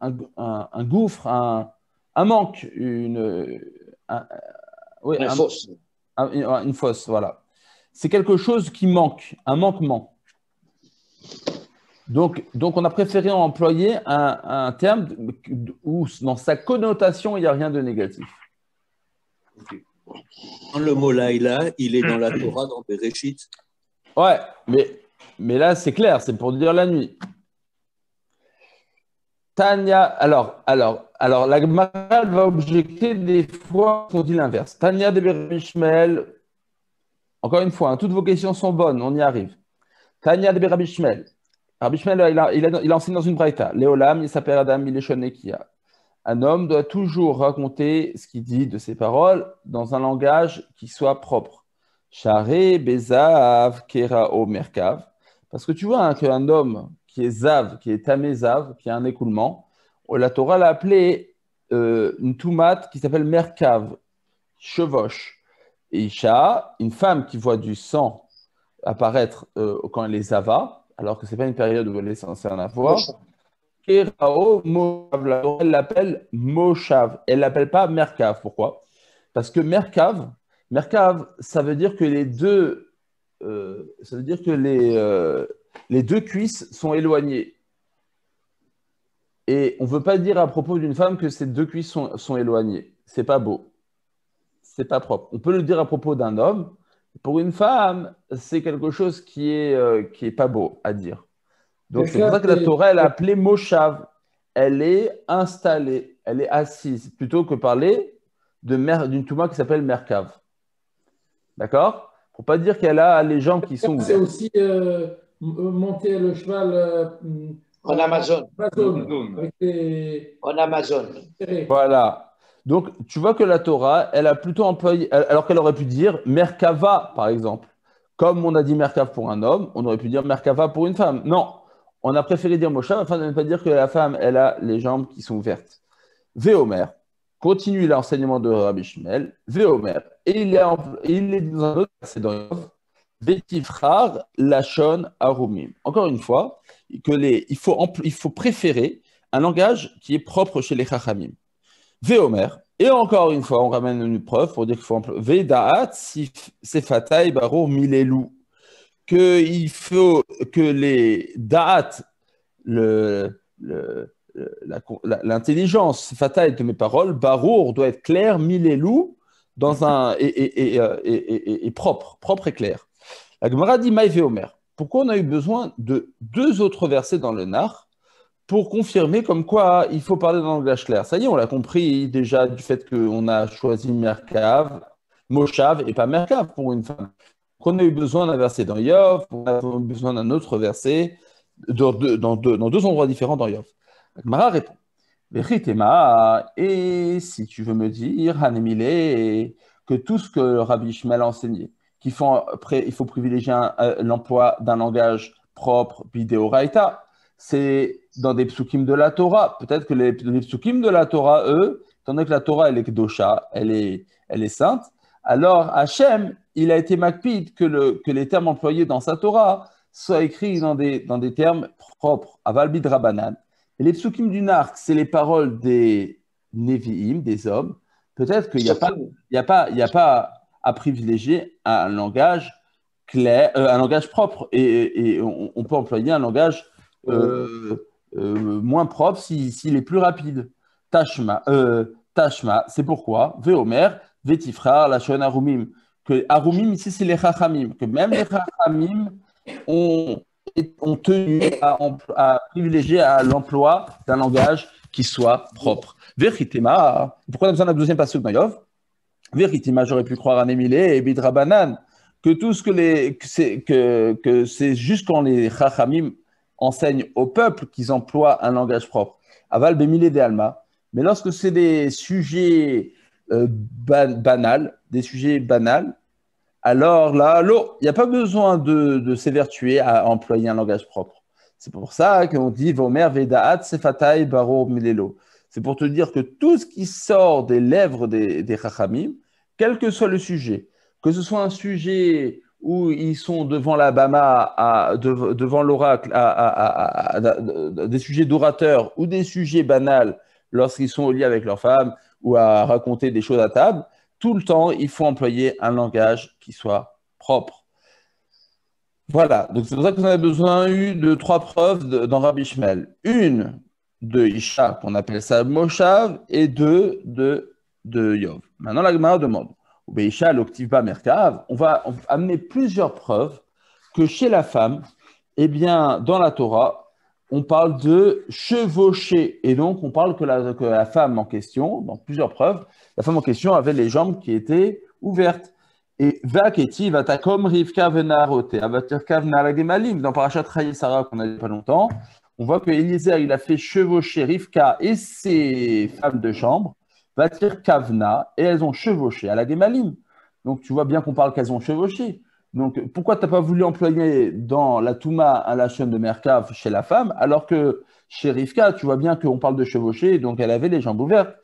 gouffre, un manque, une fosse. Une fosse, voilà. C'est quelque chose qui manque, un manquement. Donc on a préféré employer un terme où, dans sa connotation, il n'y a rien de négatif. Okay. Le mot Laïla, il est dans la Torah, dans Bereshit. Ouais, mais là, c'est clair, c'est pour dire la nuit. Tanya, alors, la Gemara va objecter des fois qu'on dit l'inverse. Tanya de Berav Shmuel, encore une fois, toutes vos questions sont bonnes, on y arrive. Tanya de Berav Shmuel. Rabbi Shmuel, il enseigne dans une braïta. Léolam, il s'appelle Adam, il est Shonekia. Un homme doit toujours raconter ce qu'il dit de ses paroles dans un langage qui soit propre. Charé, Bezav, Kerao, Merkav. Parce que tu vois qu'un homme qui est Zav, qui est Tamé Zav, qui a un écoulement, la Torah l'a appelé une toumate qui s'appelle Merkav, Chevoche. Et Isha, une femme qui voit du sang apparaître quand elle est Zava, alors que ce n'est pas une période où elle est censée en avoir. Kerao, Moshav, la Torah l'appelle Moshav. Elle ne l'appelle pas Merkav. Pourquoi? Parce que Merkav, ça veut dire que les deux cuisses sont éloignées. Et on ne veut pas dire à propos d'une femme que ces deux cuisses sont éloignées. C'est pas beau. C'est pas propre. On peut le dire à propos d'un homme. Pour une femme, c'est quelque chose qui est pas beau à dire. Donc c'est pour ça que la Torah, elle a appelé Moshav. Elle est installée, elle est assise, plutôt que parler d'une touma qui s'appelle Merkav. D'accord? Pour pas dire qu'elle a les jambes qui sont ouvertes. C'est aussi monter le cheval en Amazon. En Amazon. Voilà. Donc, tu vois que la Torah, elle a plutôt employé, alors qu'elle aurait pu dire Merkava, par exemple, Comme on a dit Merkav pour un homme, on aurait pu dire Merkava pour une femme. Non, on a préféré dire Moshav afin de ne pas dire que la femme, elle a les jambes qui sont ouvertes. Véomer, continue l'enseignement de Rabbi Shmuel. Véomer, et il est dans un autre verset dans Yov. Vetifrar lachon arumim. Encore une fois, il faut préférer un langage qui est propre chez les chachamim. Véomer, et encore une fois, on ramène une preuve pour dire qu'il faut employer Vedaat sefatai barur milelou. Qu'il faut que les da'at, l'intelligence fatal de mes paroles, barour doit être clair, milelou, et propre et clair. La Gemara dit Maï Veomer. Pourquoi on a eu besoin de 2 autres versets dans le Nar pour confirmer comme quoi il faut parler dans un langage clair? Ça y est, on l'a compris déjà du fait qu'on a choisi Merkav, Moshav et pas Merkav pour une femme. On a eu besoin d'un verset dans Yov, on a eu besoin d'un autre verset dans 2 endroits différents dans Yov. Mara répond et si tu veux me dire, Hanemile, que tout ce que Rabbi Shmuel a enseigné, il faut privilégier l'emploi d'un langage propre, bidéoraïta, c'est dans des psukim de la Torah. Peut-être que les psukim de la Torah, eux, étant donné que la Torah, elle est kedosha, elle est sainte, alors Hachem, il a été makpid que les termes employés dans sa Torah soient écrits dans des termes propres, aval bid rabanan. Et les psukim du Nar, c'est les paroles des Nevi'im, des hommes. Peut-être qu'il n'y a pas à privilégier un langage clair, un langage propre, et on peut employer un langage moins propre s'il est plus rapide. Tashma, c'est pourquoi Veomer, Vetifrar, Lachon Arumim. Que Arumim, ici, c'est les Chachamim. Que même les Chachamim ont tenu à privilégier à l'emploi d'un langage qui soit propre. Veritema, pourquoi on a besoin d'un deuxième passage dans Yov? Veritema, j'aurais pu croire à Némilé et Bidrabanan, que tout ce que c'est juste quand les Chachamim enseignent au peuple qu'ils emploient un langage propre. Aval Bemilé de Alma. Mais lorsque c'est des sujets banals, alors là, il n'y a pas besoin de s'évertuer à employer un langage propre. C'est pour ça qu'on dit Vomer Vedaat Sefatai Baro Milelo. C'est pour te dire que tout ce qui sort des lèvres des Chachamim, quel que soit le sujet, que ce soit un sujet où ils sont devant la Bama, devant l'oracle, des sujets d'orateurs ou des sujets banals lorsqu'ils sont au lit avec leur femme ou à raconter des choses à table, tout le temps, il faut employer un langage qui soit propre. Voilà, donc c'est pour ça qu'on a besoin de 3 preuves dans Rabbi Shmuel. Une de Isha, qu'on appelle ça Moshav, et 2 de Yov. Maintenant, la Gemara demande, Isha, l'octiva Merkav, on va amener plusieurs preuves que chez la femme, eh bien, dans la Torah, on parle de chevaucher. Et donc, on parle que la femme en question, dans plusieurs preuves, la femme en question avait les jambes qui étaient ouvertes. Et Vaketi, Vatakom, Rivka, Venarote, Avatirka, Venaragemalim, dans Parashat Chaye Sarah, qu'on a dit pas longtemps, on voit que Eliezer, il a fait chevaucher Rivka et ses femmes de chambre, Vatirka, Vena, et elles ont chevauché à la Gemalim. Donc, tu vois bien qu'on parle qu'elles ont chevauché. Donc, pourquoi tu n'as pas voulu employer dans la Touma un lachon de Merkav chez la femme, alors que chez Rivka, tu vois bien qu'on parle de chevaucher, donc elle avait les jambes ouvertes.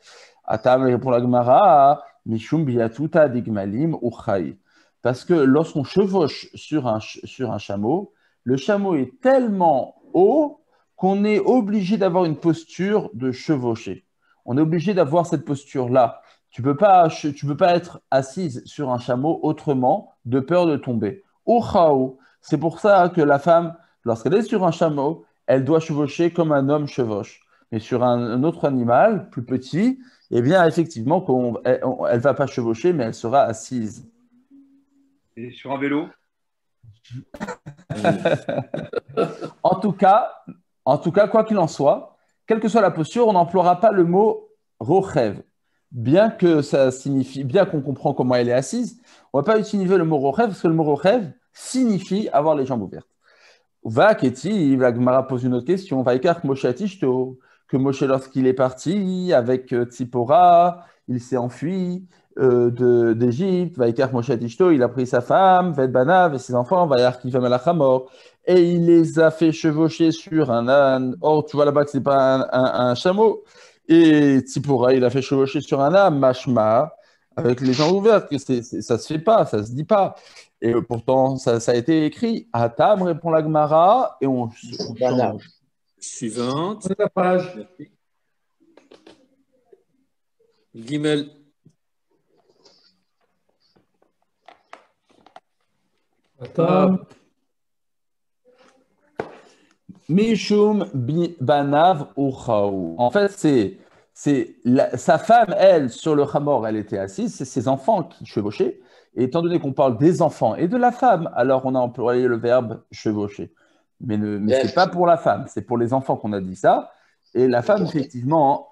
Atam répond la Gemara, Mishum biatuta digmalim uchai. Parce que lorsqu'on chevauche sur un chameau, le chameau est tellement haut qu'on est obligé d'avoir une posture de chevaucher. On est obligé d'avoir cette posture-là. Tu peux pas être assise sur un chameau autrement, de peur de tomber. Uchao, c'est pour ça que la femme, lorsqu'elle est sur un chameau, elle doit chevaucher comme un homme chevauche. Mais sur un autre animal, plus petit, eh bien, effectivement, elle ne va pas chevaucher, mais elle sera assise. Et sur un vélo? En tout cas, quoi qu'il en soit, quelle que soit la posture, on n'emploiera pas le mot rochev. Bien qu'on comprend comment elle est assise, on ne va pas utiliser le mot rochev, parce que le mot rochev signifie avoir les jambes ouvertes. Va, Keti, la Gemara pose une autre question. Va, Ikar Moshe Atishto, que Moshe, lorsqu'il est parti avec Tzipora, il s'est enfui, d'Égypte, Vaikar Moshe Tishto, il a pris sa femme, Vet Banav et ses enfants, Vayar Kivem Alachamor, et il les a fait chevaucher sur un âne. Or, tu vois là-bas que ce n'est pas un chameau. Et Tzipora, il a fait chevaucher sur un âne, Mashma, avec les jambes ouvertes, que ça ne se fait pas, ça ne se dit pas. Et pourtant, ça a été écrit. Atam, répond la Gemara, et on change. Suivante. La page. Gimel. Attends. Mishum banav uchaou. En fait, sa femme, elle, sur le chamor, elle était assise, c'est ses enfants qui chevauchaient. Et étant donné qu'on parle des enfants et de la femme, alors on a employé le verbe chevaucher. Mais ce n'est pas pour la femme, c'est pour les enfants qu'on a dit ça. Et la femme, effectivement,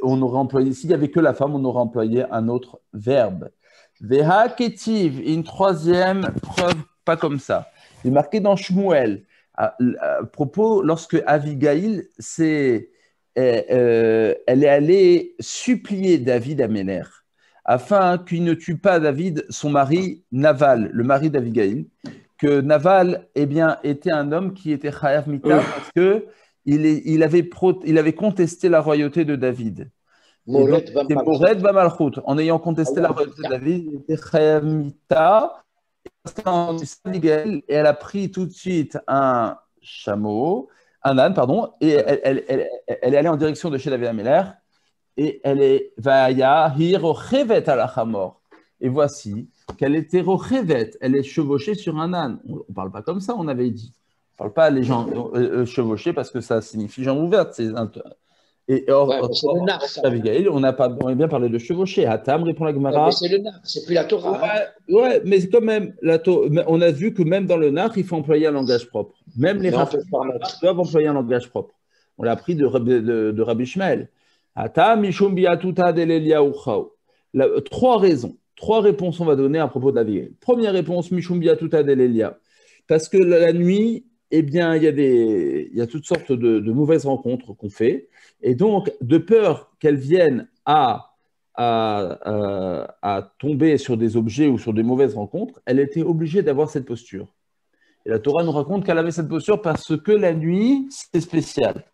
on aurait employé, s'il n'y avait que la femme, on aurait employé un autre verbe. Veha ketiv, une troisième preuve, pas comme ça. Il est marqué dans Shmuel, à propos, lorsque Avigail, elle est allée supplier David Améler, afin qu'il ne tue pas David, son mari Naval, le mari d'Avigail, que Naval était un homme qui était Chayav Mita parce qu'il avait contesté la royauté de David. C'était Mored Bamalchut. En ayant contesté la royauté de David, il était Chayav Mita. Et elle a pris tout de suite un âne, pardon, et elle est allée en direction de chez David Améler. Et elle est Vaya Hirochevet Alachamor. Et voici qu'elle était Rochevet, elle est chevauchée sur un âne. On ne parle pas comme ça, on avait dit. On ne parle pas les gens chevauchés parce que ça signifie jambe ouverte. Et or, Abigail, on a bien parlé de chevaucher. Atam répond la Gemara. Mais c'est le nar, c'est plus la Torah. Ouais, mais quand même, on a vu que même dans le nar, il faut employer un langage propre. Même les rabbins doivent employer un langage propre. On l'a appris de Rabbi Ishmael. Atam mishum biatuta deleliahu chao. Trois réponses on va donner à propos d'Abigail. Première réponse, mishum biatuta deleliahu. Parce que la nuit, eh bien, il y a toutes sortes de mauvaises rencontres qu'on fait. Et donc, de peur qu'elles viennent à tomber sur des objets ou sur des mauvaises rencontres, elle était obligée d'avoir cette posture. Et la Torah nous raconte qu'elle avait cette posture parce que la nuit, c'est spécial.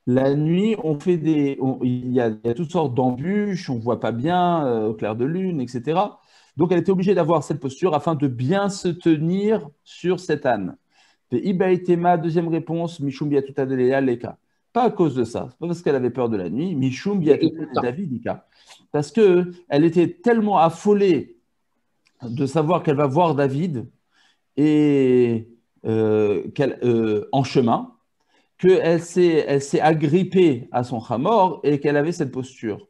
La nuit, il y a toutes sortes d'embûches, on ne voit pas bien au clair de lune, etc. Donc, elle était obligée d'avoir cette posture afin de bien se tenir sur cet âne. Deuxième réponse, Mishum biatuta delea leka. Pas à cause de ça, pas parce qu'elle avait peur de la nuit, Mishum biatuta Davidika. Parce qu'elle était tellement affolée de savoir qu'elle va voir David et en chemin, qu'elle s'est agrippée à son chamor et qu'elle avait cette posture.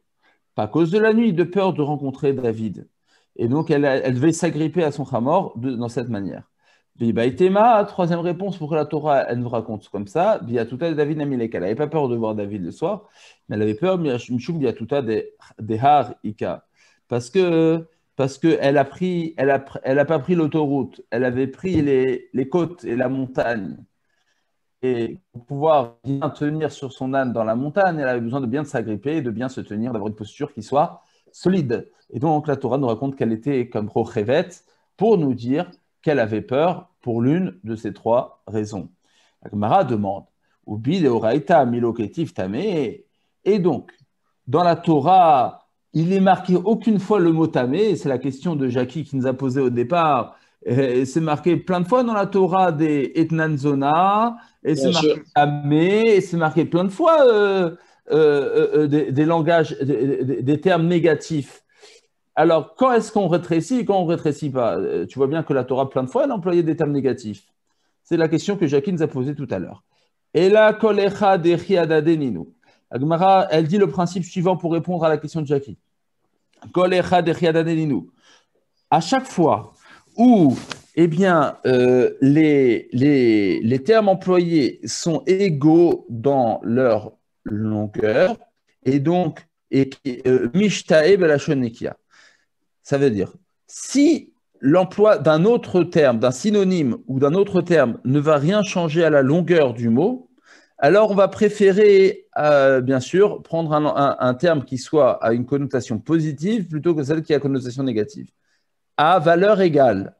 Pas à cause de la nuit, de peur de rencontrer David. Et donc, elle devait s'agripper à son chamor dans cette manière. Troisième réponse, pourquoi la Torah, elle nous raconte comme ça. Biatuta de David Namilek. Elle n'avait pas peur de voir David le soir, mais elle avait peur, Mishum Biatuta de Har Ika. Parce qu'elle n'a pas pris l'autoroute, elle avait pris les côtes et la montagne. Et pour pouvoir bien tenir sur son âne dans la montagne, elle avait besoin de bien s'agripper, de bien se tenir, d'avoir une posture qui soit solide. Et donc, la Torah nous raconte qu'elle était comme Rochevet pour nous dire qu'elle avait peur pour l'une de ces trois raisons. La Gemara demande, Ubi de Oraita Miloketiv Tamé. Et donc, dans la Torah, il n'est marqué aucune fois le mot Tamé. C'est la question de Jackie qui nous a posé au départ. C'est marqué plein de fois dans la Torah des Etnanzona, et c'est marqué Tamé, et c'est marqué plein de fois des langages, des termes négatifs. Alors, quand est-ce qu'on rétrécit et quand on ne rétrécit pas? Tu vois bien que la Torah, plein de fois, elle a employé des termes négatifs. C'est la question que Jackie nous a posée tout à l'heure. Et là, kolecha dechiadadeninu. La Gemara, elle dit le principe suivant pour répondre à la question de Jackie. Kolecha dechiadadeninu. À chaque fois où les termes employés sont égaux dans leur longueur, et donc, mishtae belashonikia. Ça veut dire, si l'emploi d'un autre terme, d'un synonyme ou d'un autre terme ne va rien changer à la longueur du mot, alors on va préférer, bien sûr, prendre un terme qui soit à une connotation positive plutôt que celle qui a une connotation négative. À valeur égale.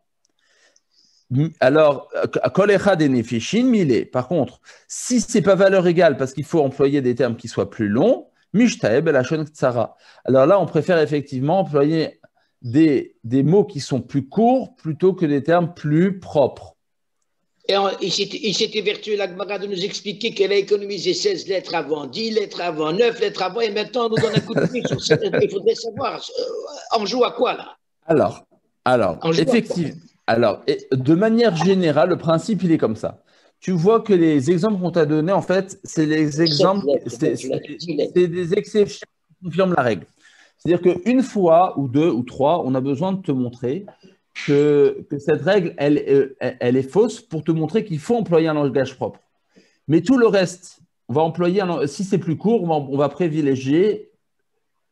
Alors, kol echad enefishin milé. Par contre, si ce n'est pas valeur égale parce qu'il faut employer des termes qui soient plus longs, mishtaeb elashon ktsara. Alors là, on préfère effectivement employer des mots qui sont plus courts plutôt que des termes plus propres. Et il s'était vertué la Gemara de nous expliquer qu'elle a économisé 16 lettres avant, 10 lettres avant, 9 lettres avant, et maintenant on nous donne un coup de pied sur 7 lettres. Il faudrait savoir, on joue à quoi là? Alors, effectivement. Alors, de manière générale, le principe, il est comme ça. Tu vois que les exemples qu'on t'a donnés, en fait, c'est les exemples, c'est des exceptions qui confirment la règle. C'est-à-dire qu'une fois, ou deux, ou trois, on a besoin de te montrer que cette règle, elle est fausse pour te montrer qu'il faut employer un langage propre. Mais tout le reste, on va employer, si c'est plus court, on va privilégier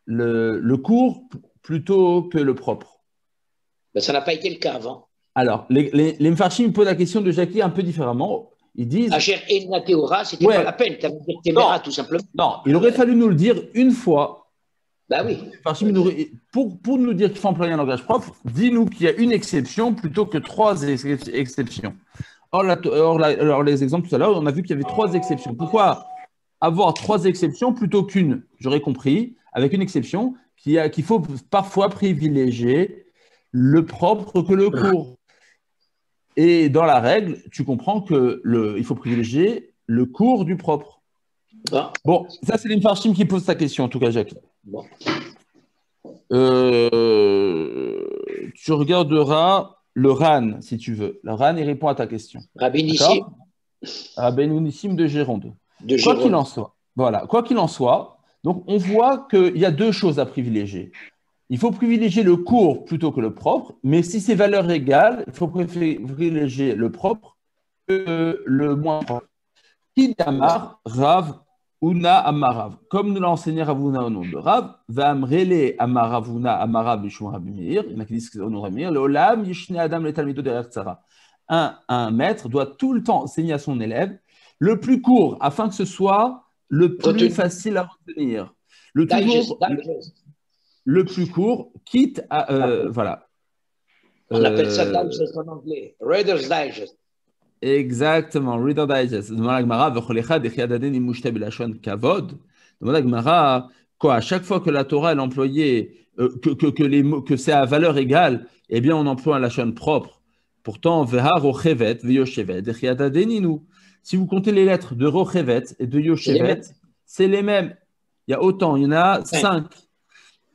le court plutôt que le propre. Ben, ça n'a pas été le cas avant. Alors, les Mfarshim posent la question de Jackie un peu différemment. Ils disent… Asher en Théora, c'était pas la peine. Tu avais dit Téméra, tout simplement. Non, il aurait fallu nous le dire une fois. Bah oui. Pour nous dire qu'il faut employer un langage propre, dis-nous qu'il y a une exception plutôt que 3 exceptions. Or, les exemples tout à l'heure, on a vu qu'il y avait 3 exceptions. Pourquoi avoir 3 exceptions plutôt qu'une? J'aurais compris, avec une exception, qu'il faut parfois privilégier le propre que le court. Et dans la règle, tu comprends qu'il faut privilégier le court du propre. Bon, ça c'est les Mfarshim qui posent ta question, en tout cas, Jacques. Bon. Tu regarderas le RAN, si tu veux. Le RAN, il répond à ta question. Rabbi Nissim. Rabbi Nissim de Gironde. Quoi qu'il en soit. Voilà, quoi qu'il en soit, donc on voit qu'il y a 2 choses à privilégier. Il faut privilégier le court plutôt que le propre, mais si c'est valeur égale, il faut privilégier le propre que le moins propre. Kidamar, Rav, Una, Amarav. Comme nous l'a enseigné Ravuna au nom de Rav, Vamrele, Amaravuna, Amarav, Bishum Rabimir. Il y en a qui disent que c'est au nom de Rabimir. Le Olam, Yishne Adam, le Talmido derrière Tzara. Un maître doit tout le temps enseigner à son élève le plus court afin que ce soit le plus facile à retenir. Le plus court, quitte à… voilà. On appelle ça Digest en anglais. Reader's Digest. Exactement, Reader's Digest. Demande à Gemara, demande à Gemara, quoi, à chaque fois que la Torah est employée, que c'est à valeur égale, eh bien on emploie un lachon propre. Pourtant, si vous comptez les lettres de Rochevet et de Yoshevet, c'est les mêmes. Il y a autant, il y en a 5.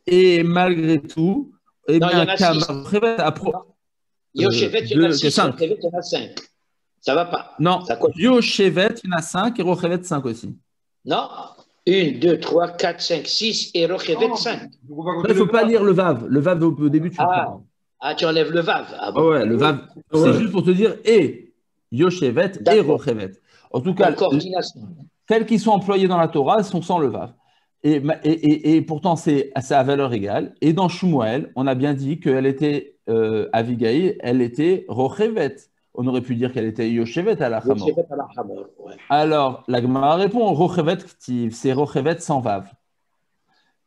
Et malgré tout, eh bien, Yoshevet, il y en a 6, Rochevet, il y en a 5. Ça ne va pas. Non, Yoshevet, il y en a 5 et Rochevet, 5 aussi. Non, 1, 2, 3, 4, 5, 6 et Rochevet, 5. Il ne faut pas lire le Vav. Le Vav, au début, tu prends. Tu enlèves le Vav. Bon. Ouais, le Vav, c'est juste pour te dire et Yoshevet et Rochevet. En tout cas, tels qui sont employés dans la Torah sont sans le Vav. Et pourtant, c'est à valeur égale. Et dans Shmuel, on a bien dit qu'elle était Avigail, elle était Rochevet. On aurait pu dire qu'elle était Yoshevet à la Hamor. Ouais. Alors, la Gemara répond Rochevet Ktiv, c'est Rochevet sans Vav.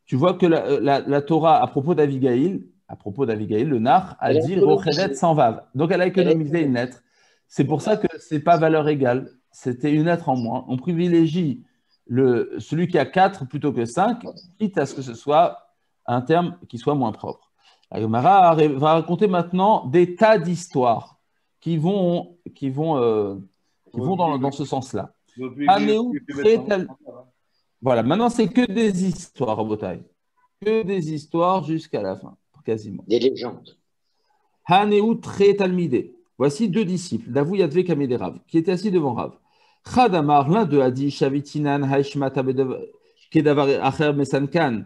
Tu vois que la Torah, à propos d'Avigail, le Nar a dit Rochevet sans Vav. Donc, elle a économisé une lettre. C'est pour ça que ce n'est pas valeur égale. C'était une lettre en moins. On privilégie celui qui a 4 plutôt que 5, quitte à ce que ce soit un terme qui soit moins propre. La Gemara va raconter maintenant des tas d'histoires qui vont dans ce sens-là. Voilà, maintenant c'est que des histoires en bataille. Que des histoires jusqu'à la fin, quasiment. Des légendes. Haneu très talmidé. Voici 2 disciples, Davou Yadve Kamede Rav, qui étaient assis devant Rav. Khadamar, l'un d'eux a dit Shavitinan Haishmata Kedavar Acher Mesankan.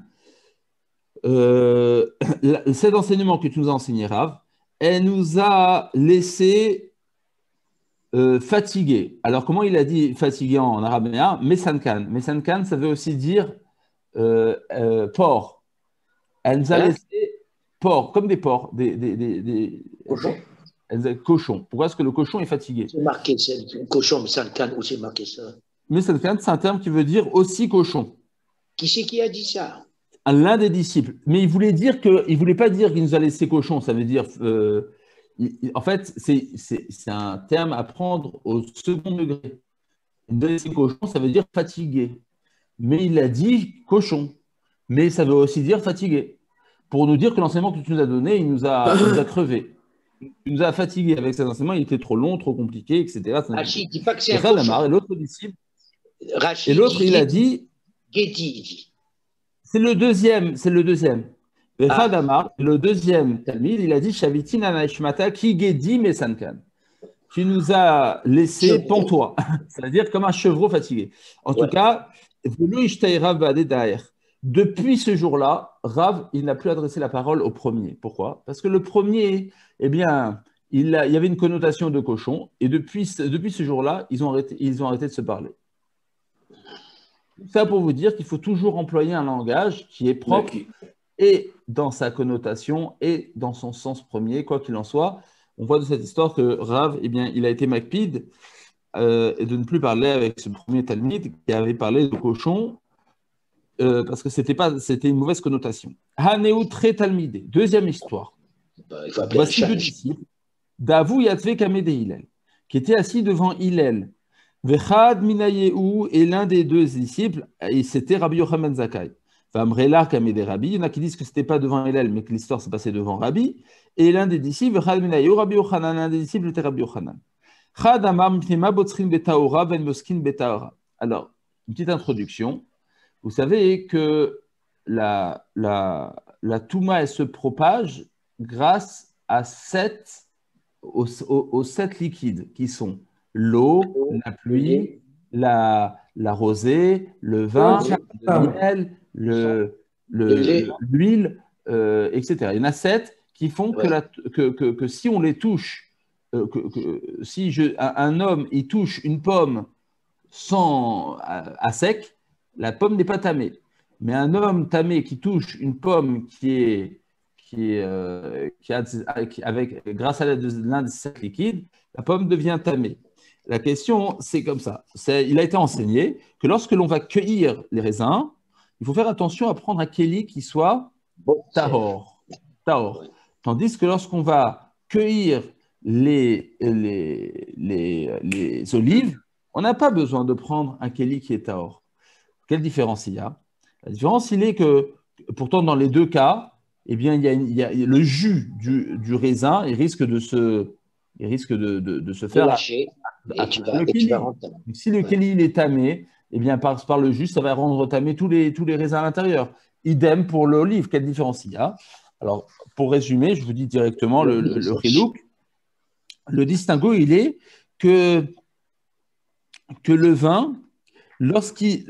Cet enseignement que tu nous as enseigné, Rav, elle nous a laissé fatigués. Alors, comment il a dit fatigué en arabe? Mesankan. Mesankan, ça veut aussi dire porc. Elle nous a laissé porc, comme des porcs, des cochons. Pourquoi est-ce que le cochon est fatigué? C'est marqué, c'est le cochon Mesankan, où c'est marqué ça? Mesankan, c'est un terme qui veut dire aussi cochon. Qui c'est qui a dit ça? L'un des disciples. Mais il voulait dire il voulait pas dire qu'il nous a laissé cochon. Ça veut dire, en fait, c'est un terme à prendre au second degré. Il nous a laissé cochon, ça veut dire fatigué. Mais il a dit cochon. Mais ça veut aussi dire fatigué. Pour nous dire que l'enseignement que tu nous as donné, il nous a crevé. Il nous a fatigué avec cet enseignement. Il était trop long, trop compliqué, etc. Rachid dit pas que c'est un cochon. Et l'autre disciple. Rachid et l'autre, il a dit. Gédi. C'est le deuxième. Le deuxième Talmid, il a dit Shavitin Anaishmata ki Gedi Mesankan. Tu nous as laissé pantois, c'est-à-dire comme un chevreau fatigué. En tout cas, depuis ce jour-là, Rav, il n'a plus adressé la parole au premier. Pourquoi? Parce que le premier, eh bien, il y avait une connotation de cochon, et depuis ce jour-là, ils ont arrêté de se parler. Tout ça pour vous dire qu'il faut toujours employer un langage qui est propre et dans sa connotation et dans son sens premier, quoi qu'il en soit. On voit de cette histoire que Rav, eh bien, il a été makpid et de ne plus parler avec ce premier Talmid qui avait parlé de cochon parce que c'était une mauvaise connotation. Haneu très Talmidé. Deuxième histoire. Voici deux disciples. Davou Yatve Kamede Hillel, qui était assis devant Hillel. Vechad Minayehu et l'un des deux disciples, et c'était Rabbi Yochanan Zakkai. Vamrelar Kamede Rabbi. Il y en a qui disent que ce n'était pas devant Hillel, mais que l'histoire s'est passée devant Rabbi. Et l'un des disciples, Vechad Minayehu, Rabbi Yochanan, l'un des disciples était Rabbi Yochanan. Chad Amar Mfema Botzrin Betaora, Ben Moskin Betaora. Alors, une petite introduction. Vous savez que la Touma, elle se propage grâce aux 7 liquides qui sont l'eau, la pluie, la rosée, le vin, le miel, l'huile, etc. Il y en a 7 qui font que si on les touche, si un homme il touche une pomme à sec, la pomme n'est pas tamée. Mais un homme tamé qui touche une pomme grâce à l'un de 7 liquides, la pomme devient tamée. La question, c'est comme ça. Il a été enseigné que lorsque l'on va cueillir les raisins, il faut faire attention à prendre un kéli qui soit tahor. Tandis que lorsqu'on va cueillir les olives, on n'a pas besoin de prendre un kéli qui est tahor. Quelle différence il y a? La différence, il est que, pourtant, dans les deux cas, eh bien, il y a le jus du raisin, il risque de se faire lâcher. Si le kéli il est tamé, eh bien, par le jus, ça va rendre tamé tous les raisins à l'intérieur. Idem pour l'olive. Quelle différence il y a? Alors, pour résumer, je vous dis directement le chilouk. Le distinguo, il est que le vin, lorsqu'il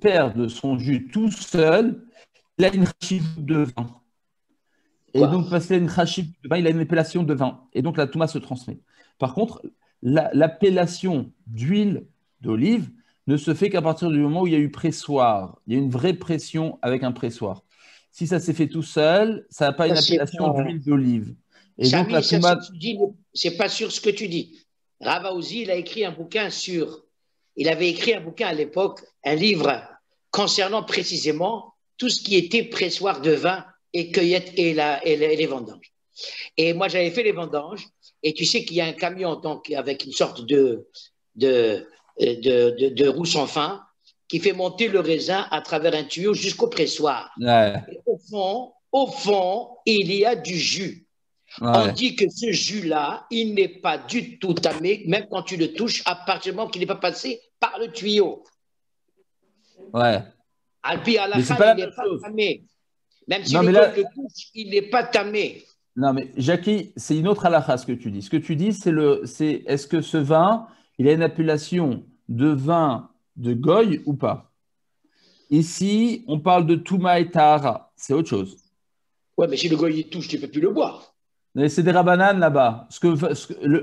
perd de son jus tout seul, il a une rachib de vin. Et donc, parce qu'il a une rachib de vin, il a une appellation de vin. Et donc, la touma se transmet. Par contre, l'appellation d'huile d'olive ne se fait qu'à partir du moment où il y a eu pressoir. Il y a une vraie pression avec un pressoir. Si ça s'est fait tout seul, ça n'a pas une appellation d'huile d'olive. Et Chami, donc, ce que tu dis, c'est pas sur ce que tu dis. Rav Aouzi, il avait écrit un bouquin à l'époque, un livre concernant précisément tout ce qui était pressoir de vin et cueillette et les vendanges. Et moi, j'avais fait les vendanges, et tu sais qu'il y a un camion donc, avec une sorte de roue sans fin qui fait monter le raisin à travers un tuyau jusqu'au pressoir. Ouais. Et au fond, il y a du jus. Ouais. On dit que ce jus-là, il n'est pas du tout tamé, même quand tu le touches, à partir du moment qu'il n'est pas passé par le tuyau. Ouais. Alpi à la fin, il n'est pas tamé. Même si le touche, il n'est pas tamé. Non, mais Jackie, c'est une autre halakha ce que tu dis. Ce que tu dis, c'est est-ce que ce vin, il a une appellation de vin de goy ou pas? Ici, on parle de Touma et Tahara. C'est autre chose. Ouais, mais si le goy il touche, tu ne peux plus le boire. Mais c'est des rabananes là-bas.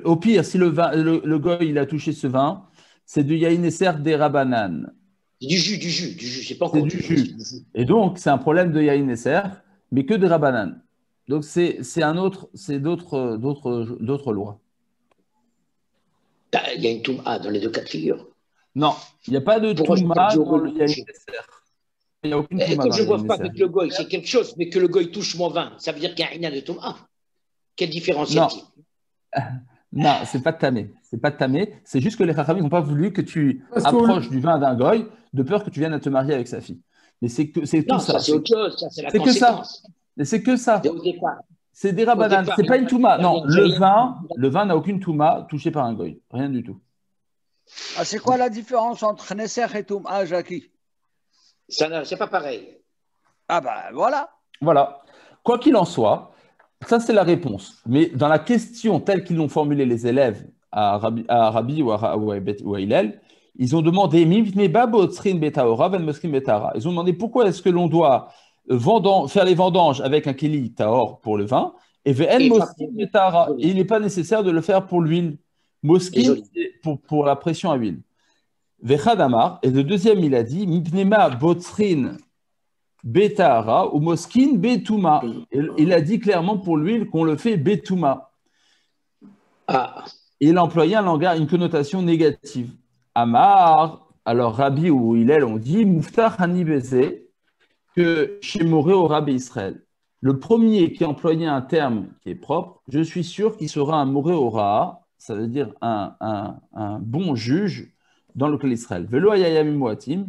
Au pire, si le goy il a touché ce vin, c'est du yaïn esser des rabananes. C'est du jus. C'est pas encore du jus. Et donc, c'est un problème de yaïn esser, mais que des rabananes. Donc, c'est d'autres lois. Il y a une Touma dans les deux cas de figure. Non, il n'y a pas de Touma dans le Yaïn Nesser. Il n'y a aucune Touma. Quand je ne bois pas avec le goy, c'est quelque chose, mais que le goy touche mon vin, ça veut dire qu'il y a rien de Touma. Quelle différence y a-t-il? Non, c'est pas de tamé. C'est pas de tamé. C'est juste que les Chachamim n'ont pas voulu que tu approches du vin d'un goy de peur que tu viennes à te marier avec sa fille. Mais c'est tout ça. Ça c'est autre chose. Ça c'est la conséquence. Que ça. Mais c'est que ça. C'est des rabbanan. C'est pas une touma. Non, le vin n'a aucune touma touchée par un goy. Rien du tout. Ah, c'est quoi la différence entre Nesser et Touma, Jackie? C'est pas pareil. Ah ben voilà. Voilà. Quoi qu'il en soit, ça c'est la réponse. Mais dans la question telle qu'ils l'ont formulée les élèves à Rabbi ou à Hillel, ils ont demandé ils ont demandé pourquoi est-ce que l'on doit faire les vendanges avec un keli taor pour le vin et il n'est pas nécessaire de le faire pour l'huile. Moskin pour la pression à huile. Vechadamar, et le deuxième il a dit Mipnema botsrin betara ou moskin betuma. Il a dit clairement pour l'huile qu'on le fait betuma. Il a employé un langage, une connotation négative. Amar, alors Rabbi ou Hillel ont dit Muftach Hani Beze, que chez Moré au Rabbi Israël. Le premier qui a employé un terme qui est propre, je suis sûr qu'il sera un Moré au Ra'a, ça veut dire un bon juge dans le clan Israël. Velo Ayayamim Moatim,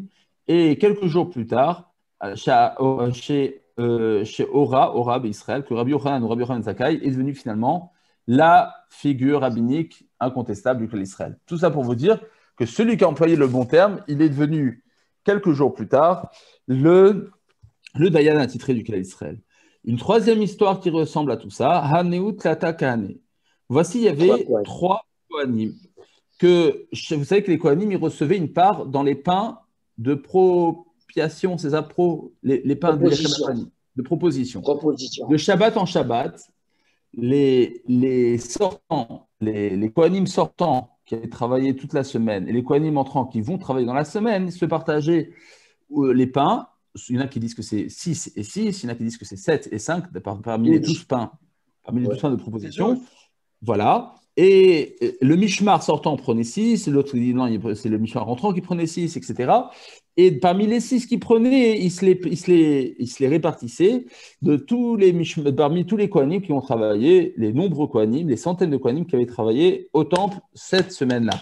et quelques jours plus tard, chez Ora, au Rabbi Israël, que Rabbi Yochanan ou Rabbi Yochanan Zakkai est devenu finalement la figure rabbinique incontestable du clan Israël. Tout ça pour vous dire que celui qui a employé le bon terme, il est devenu, quelques jours plus tard, le Dayan attitré du clan Israël. Une troisième histoire qui ressemble à tout ça, Haneut Lata Kahane. Voici, il y avait 3 Kohanim. Vous savez que les Kohanim, ils recevaient une part dans les pains de propiation, c'est ça, les pains de proposition. De Shabbat en Shabbat, les Kohanim sortants qui avaient travaillé toute la semaine et les Kohanim entrants qui vont travailler dans la semaine, se partageaient les pains. Il y en a qui disent que c'est 6 et 6, il y en a qui disent que c'est 7 et 5 parmi les 12 pains, de proposition. Voilà. Et le Mishmar sortant prenait 6, l'autre dit non, c'est le Mishmar rentrant qui prenait 6, etc. Et parmi les 6 qui prenaient, ils se les répartissaient parmi tous les Kohanim qui ont travaillé, les nombreux Kohanim, les centaines de Kohanim qui avaient travaillé au temple cette semaine-là.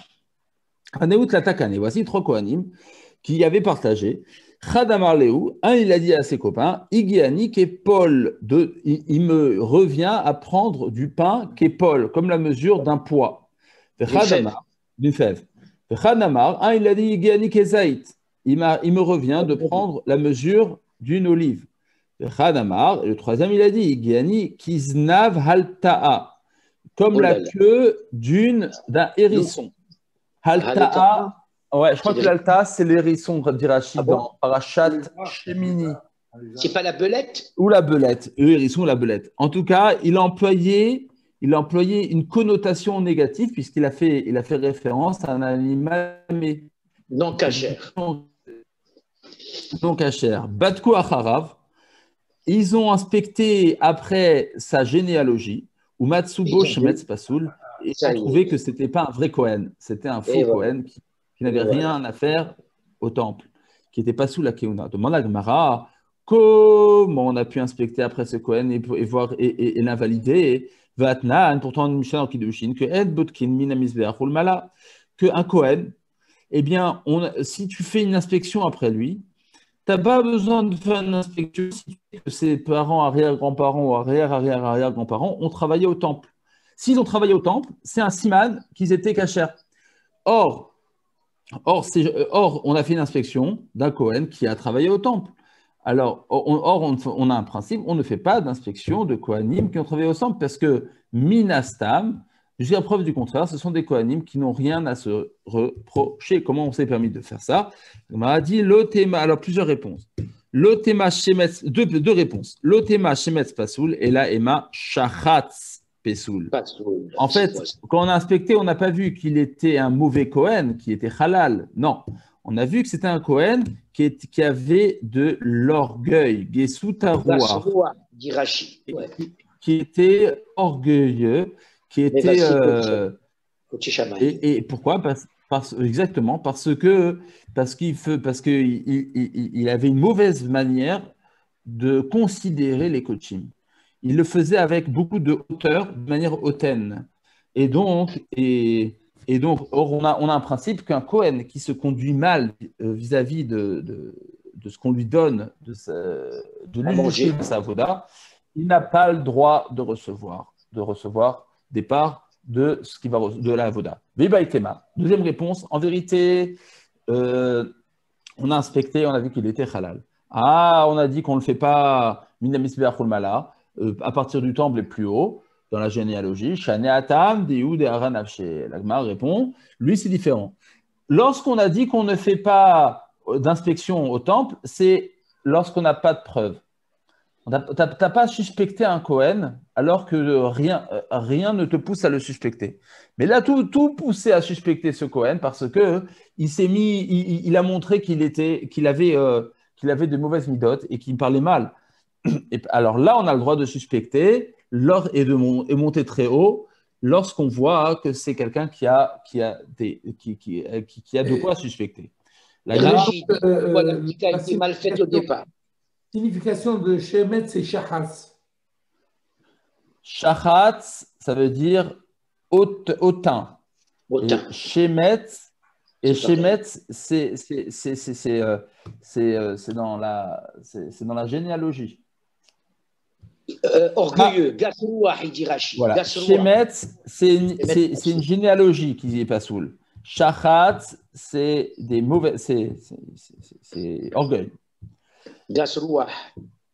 Haneut Latakane, voici 3 Kohanim qui avaient partagé. Chadamar Leou, il a dit à ses copains, Igiani Kepol, il me revient à prendre du pain Kepol, comme la mesure d'un poids. D'une fève. Chadamar, il a dit Igiani Kezait, il me revient de prendre la mesure d'une olive. Chadamar, le troisième, il a dit Igiani Kiznav Halta'a, comme la queue d'un hérisson. Halta'a. Ouais, je crois que l'alta, c'est l'hérisson d'Irachi dans Parashat Shemini. C'est pas la belette? Ou la belette, le hérisson ou la belette. En tout cas, il a employé une connotation négative puisqu'il a fait référence à un animal non cachère. Non cachère. Batku Acharav, ils ont inspecté après sa généalogie, ou Matsubo Shemetz Pasoul, et ils ont trouvé que ce n'était pas un vrai Kohen, c'était un faux Kohen qui n'avait rien à faire au temple, qui n'était pas sous la Keuna. Demande à Gemara, comment on a pu inspecter après ce Kohen et voir et l'invalider? Vatnan, pourtant une Mishnah en Kiddushin, que Ed Botkin Minamisbeach Mala, qu'un Kohen, eh bien, si tu fais une inspection après lui, tu n'as pas besoin de faire une inspection si tu sais que ses parents, arrière-grands-parents ou arrière-arrière-arrière-grands-parents ont travaillé au temple. S'ils ont travaillé au temple, c'est un siman qu'ils étaient cachers. Or, on a fait une inspection d'un Kohen qui a travaillé au temple. Alors, on a un principe, on ne fait pas d'inspection de Kohanim qui ont travaillé au temple parce que, minastam, jusqu'à preuve du contraire, ce sont des Kohanim qui n'ont rien à se reprocher. Comment on s'est permis de faire ça? On m'a dit l'otema, alors plusieurs réponses. L'otema shemetz, deux réponses. L'otema shemetz pasoul et la ema shachatz. Pesoul. En fait, quand on a inspecté, on n'a pas vu qu'il était un mauvais Kohen, qui était halal. Non, on a vu que c'était un Kohen qui avait de l'orgueil, Gesutaroua, qui était orgueilleux, qui était Et pourquoi? Exactement, parce qu'il avait une mauvaise manière de considérer les coachim. Il le faisait avec beaucoup de hauteur, de manière hautaine. Et donc, on a un principe qu'un Kohen qui se conduit mal vis-à-vis de ce qu'on lui donne, de l'utilité de sa avoda, il n'a pas le droit de recevoir des parts de ce qui va de la avoda. Viba Itema. Deuxième réponse. En vérité, on a inspecté, on a vu qu'il était halal. On a dit qu'on ne le fait pas mala à partir du temple et plus haut dans la généalogie. Shane Atam, Deoud et Aran Avshe. L'Agmar répond, lui c'est différent. Lorsqu'on a dit qu'on ne fait pas d'inspection au temple, c'est lorsqu'on n'a pas de preuve. Tu n'as pas suspecté un Kohen alors que rien ne te pousse à le suspecter. Mais là, tout poussait à suspecter ce Kohen parce que il a montré qu'il avait de mauvaises midotes et qu'il parlait mal. Et alors là, on a le droit de suspecter et monter très haut lorsqu'on voit que c'est quelqu'un qui a de quoi suspecter. La petite a été mal faite au départ. Signification de Shemet, c'est Shachatz. Shachatz, ça veut dire hautain. Shemet, c'est dans la généalogie. Orgueilleux, Gasrouah, il dit Rashi. Voilà. Shemet, c'est une généalogie qui n'est pas soul. Shachatz, c'est des mauvais, c'est orgueil.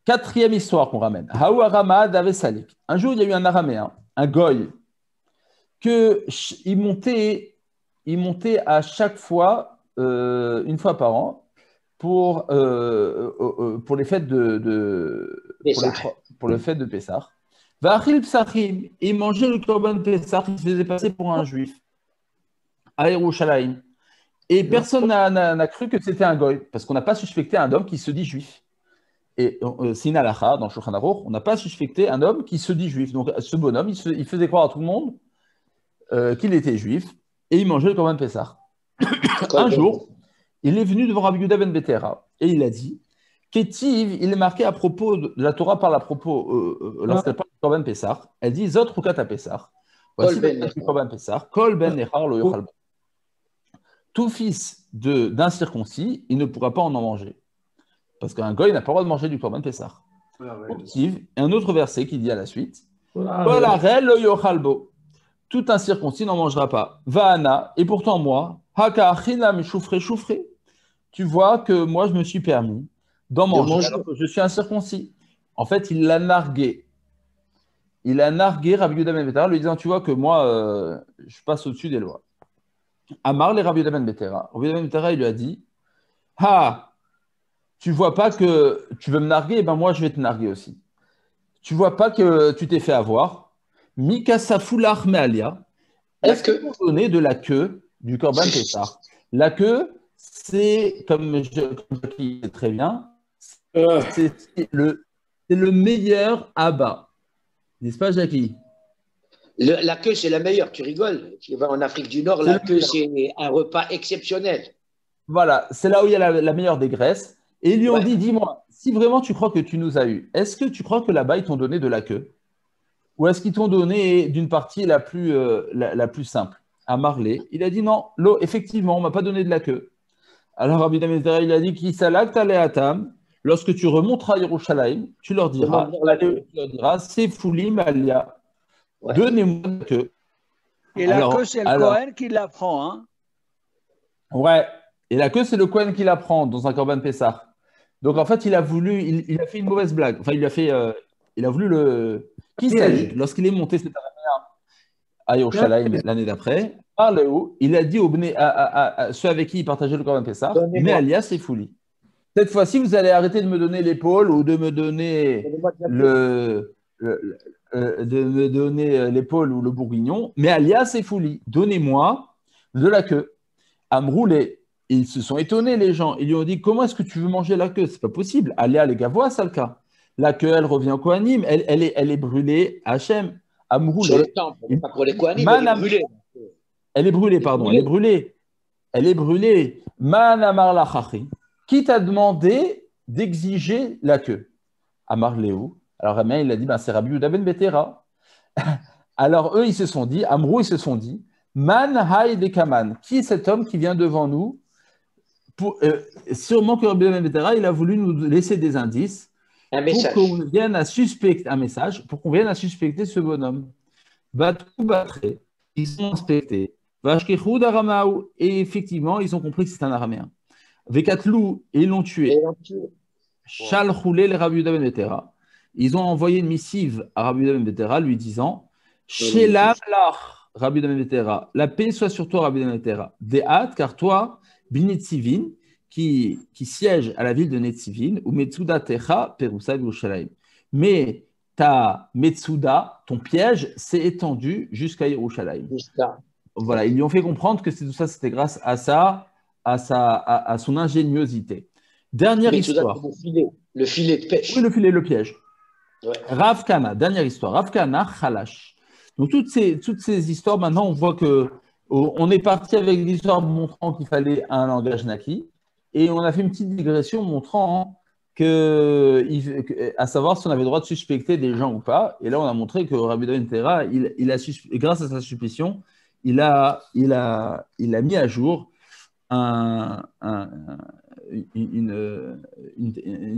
Quatrième histoire qu'on ramène. Haou Aramad avait Salik. Un jour, il y a eu un araméen, un goy, il montait à chaque fois, une fois par an, pour les fêtes pour le fête de Pessah. Va'achil psachim, il mangeait le korban Pessah, il se faisait passer pour un juif à Yerushalayim. Et personne n'a cru que c'était un goy, parce qu'on n'a pas suspecté un homme qui se dit juif. Et c'est une halakha dans Shulchan Aruch, on n'a pas suspecté un homme qui se dit juif. Donc ce bonhomme, il faisait croire à tout le monde qu'il était juif et il mangeait le korban Pessah. Un jour, il est venu devant Rabbi Yehuda ben Betera et il a dit Ketiv, il est marqué à propos de la Torah parle à propos lorsqu'elle parle du korban Pessah, elle dit Zot rukat Pessah. Voici le korban Pessah. Kol ben nechar lo yochal. Tout fils d'incirconcis, il ne pourra pas en manger. Parce qu'un goy n'a pas le droit de manger du korban Pessah. Et un autre verset qui dit à la suite tout incirconcis n'en mangera pas. Va'ana, et pourtant moi, haka achinam choufré choufré. Tu vois que moi je me suis permis d'en manger alors que je suis incirconcis. En fait, il l'a nargué. Il a nargué Rabbi Yehuda ben Betera, lui disant tu vois que moi je passe au-dessus des lois. Amar le Rabbi Yehuda ben Betera. Rabbi Yehuda ben Betera, il lui a dit tu vois pas que tu veux me narguer, ben moi je vais te narguer aussi. Tu vois pas que tu t'es fait avoir. Mikasa Foulach Mealia. Est-ce que vous donnez de la queue du korban Pessah? La queue, c'est, comme je dis très bien, c'est le meilleur abat. N'est-ce pas, Jackie? La queue, c'est la meilleure, tu rigoles. Tu vas en Afrique du Nord, la queue, c'est un repas exceptionnel. Voilà, c'est là où il y a la meilleure des graisses. Et ils lui ont dit, dis-moi, si vraiment tu crois que tu nous as eu, est-ce que tu crois que là-bas, ils t'ont donné de la queue? Ou est-ce qu'ils t'ont donné d'une partie la plus simple? À Marley, il a dit non, effectivement, on ne m'a pas donné de la queue. Alors Rabbi Yehuda ben Betera, il a dit lorsque tu remonteras à Yerushalayim, tu leur diras, c'est Foulim Alia, donnez-moi la queue. Et la queue, c'est le Kohen qui la prend, hein? Ouais, et la queue, c'est le Kohen qui la prend dans un korban Pessah. Donc en fait, il a fait une mauvaise blague. Enfin, il a voulu le. Qui s'agit lorsqu'il est monté cet araméen à Yerushalayim l'année d'après, il a dit à ceux avec qui il partageait le korban Pessah, mais alias c'est fouli. Cette fois-ci, vous allez arrêter de me donner l'épaule ou de me donner l'épaule ou le bourguignon, mais alias c'est fouli. Donnez-moi de la queue. Amroulé. Ils se sont étonnés, les gens. Ils lui ont dit comment est-ce que tu veux manger la queue? C'est pas possible. Aléa les gavois, ça le cas. La queue, elle revient au Kohanim. Elle est brûlée à Hachem. Amroulé. Sur le temple, pas pour les Kohanim, elle est brûlée. Elle est brûlée, pardon. Elle est brûlée. Elle est brûlée. Man amar la chachi. Qui t'a demandé d'exiger la queue? Amar Léo. Alors, Ramien, il a dit, c'est Rabbi Yehuda ben Betera. Alors, eux, ils se sont dit, Amrou, ils se sont dit, Man hay de Kaman. Qui est cet homme qui vient devant nous? Sûrement que Rabbi Yehuda ben Betera, il a voulu nous laisser des indices pour qu'on vienne à suspecter un message, pour qu'on vienne à suspecter ce bonhomme. Batou Batré, ils sont inspectés. Vashkechou d'Aramaou, et effectivement, ils ont compris que c'est un araméen. Vekatlou, et ils l'ont tué. Shal Roulé, les Rabbi Yehuda ben Betera. Ils ont envoyé une missive à Rabbi Yehuda ben Betera lui disant Shelam lach, Rabbi Yehuda ben Betera, la paix soit sur toi, Rabbi Yehuda ben Betera. Dehat, car toi, Binetzivin, qui siège à la ville de Netzivin, ou Metsuda Techa, Perusa Yerushalayim. Mais ta Metsuda, ton piège, s'est étendu jusqu'à Yerushalayim. Voilà, ils lui ont fait comprendre que tout ça, c'était grâce à son ingéniosité. Dernière histoire. Le filet de pêche. Oui, le piège. Ouais. Rav Kana, dernière histoire. Rav Kana, Khalash. Donc, toutes ces histoires, maintenant, on voit qu'on est parti avec l'histoire montrant qu'il fallait un langage naki. Et on a fait une petite digression montrant à savoir si on avait le droit de suspecter des gens ou pas. Et là, on a montré que Rabbi Yehuda ben Betera, grâce à sa suspicion, il a mis à jour un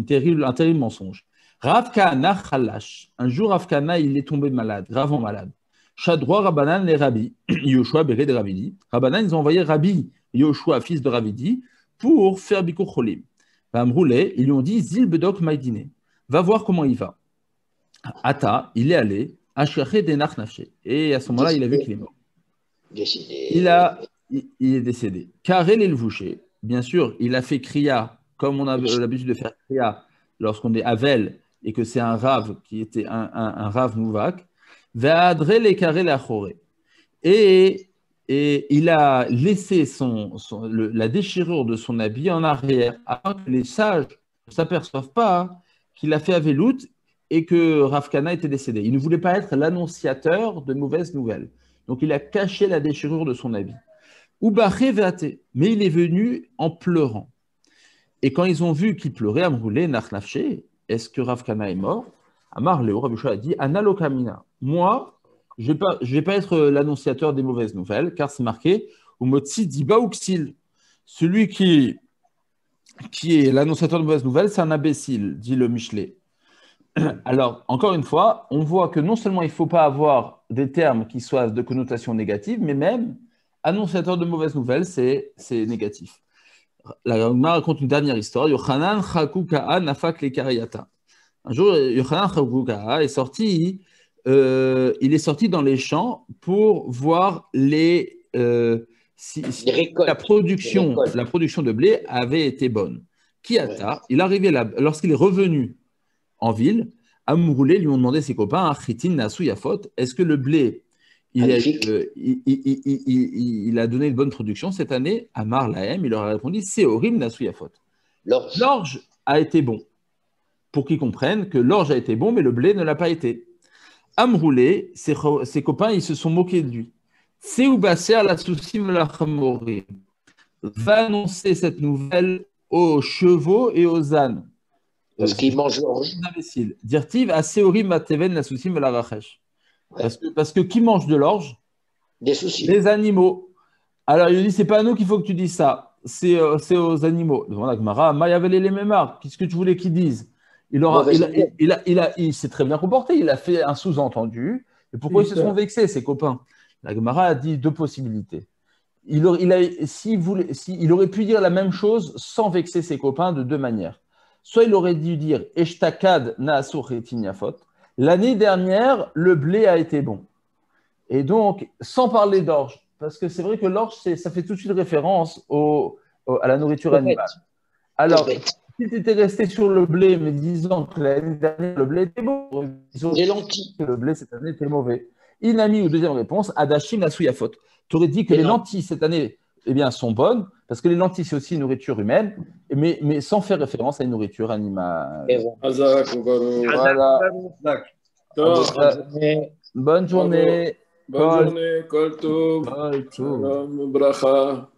terrible mensonge. Rav Kahana Khalash. Un jour, Rav Kahana, il est tombé malade, gravement malade. Shadroa Rabbanan les Rabbi, Yoshua Béré de Ravidi. Rabbanan, ils ont envoyé Rabbi Yoshua, fils de Ravidi, pour faire Bikur Cholim. Ils lui ont dit Zil Bedok Maïdine, va voir comment il va. Ata, il est allé, Ashraché Denach Nafché. Et à ce moment-là, il a vu qu'il est mort. Il est décédé. Karel et le Vouché, bien sûr, il a fait Kriya, comme on a l'habitude de faire Kriya lorsqu'on est Avel et que c'est un Rav qui était un Rav Mouvak. Ve'adre les Karel Achoré. Et il a laissé la déchirure de son habit en arrière afin que les sages ne s'aperçoivent pas qu'il a fait Avelout et que Rav Kana était décédé. Il ne voulait pas être l'annonciateur de mauvaises nouvelles. Donc, il a caché la déchirure de son habit. Ubaché ve'ate, mais il est venu en pleurant. Et quand ils ont vu qu'il pleurait, Amroulé, Nachnafché, est-ce que Rav Kana est mort? Amar Léo, Rabbi Yehoshua a dit, Analo Kamina. Moi, je ne vais pas être l'annonciateur des mauvaises nouvelles, car c'est marqué, Umotsi Diba Uxil. Celui qui est l'annonciateur de mauvaises nouvelles, c'est un imbécile, dit le Michelet. Alors, encore une fois, on voit que non seulement il ne faut pas avoir des termes qui soient de connotation négative, mais même annonciateur de mauvaises nouvelles, c'est négatif. La Gemara raconte une dernière histoire. Yochanan Chakukaa Nafak le Karayata. Un jour, Yochanan Chakukaa est sorti, il est sorti dans les champs pour voir si la production de blé avait été bonne. Kiata, il est arrivé là, lorsqu'il est revenu en ville, Amroulé lui ont demandé ses copains, Chitin Nasu Yafot, est-ce que le blé, il a donné une bonne production cette année? Amar Lahem, il leur a répondu, c'est horrible Nasu Yafot. L'orge a été bon. Pour qu'ils comprennent que l'orge a été bon, mais le blé ne l'a pas été. Amroulé, ses copains, ils se sont moqués de lui. Seoubaser la Soussim Lachamorim va annoncer cette nouvelle aux chevaux et aux ânes. Parce qu'ils mangent l'orge. Dirtiv a Seorim Mateven la Soussim Larachesh. Parce que qui mange de l'orge? Des soucis. Les animaux. Alors il dit, c'est pas à nous qu'il faut que tu dises ça, c'est aux animaux. Devant la Gemara, Mayavel les Mémar, qu'est-ce que tu voulais qu'ils disent? Il s'est très bien comporté, il a fait un sous-entendu. Et pourquoi ils se sont vexés, ses copains? La Gemara a dit deux possibilités. Il aurait pu dire la même chose sans vexer ses copains de deux manières. Soit il aurait dû dire Eshtakad Naasur Etinyafot. L'année dernière, le blé a été bon. Et donc, sans parler d'orge, parce que c'est vrai que l'orge, ça fait tout de suite référence à la nourriture animale. Alors, si tu étais resté sur le blé, mais disant que l'année dernière, le blé était bon, les lentilles. Que le blé cette année était mauvais. Inami, ou deuxième réponse, Adashim Nasuyafot. Tu aurais dit que les lentilles cette année sont bonnes, parce que les lentilles, c'est aussi une nourriture humaine, mais sans faire référence à une nourriture animale. Voilà. Bonne journée. Bonne journée, Kol Tov. Kol Tov. Shalom, bracha.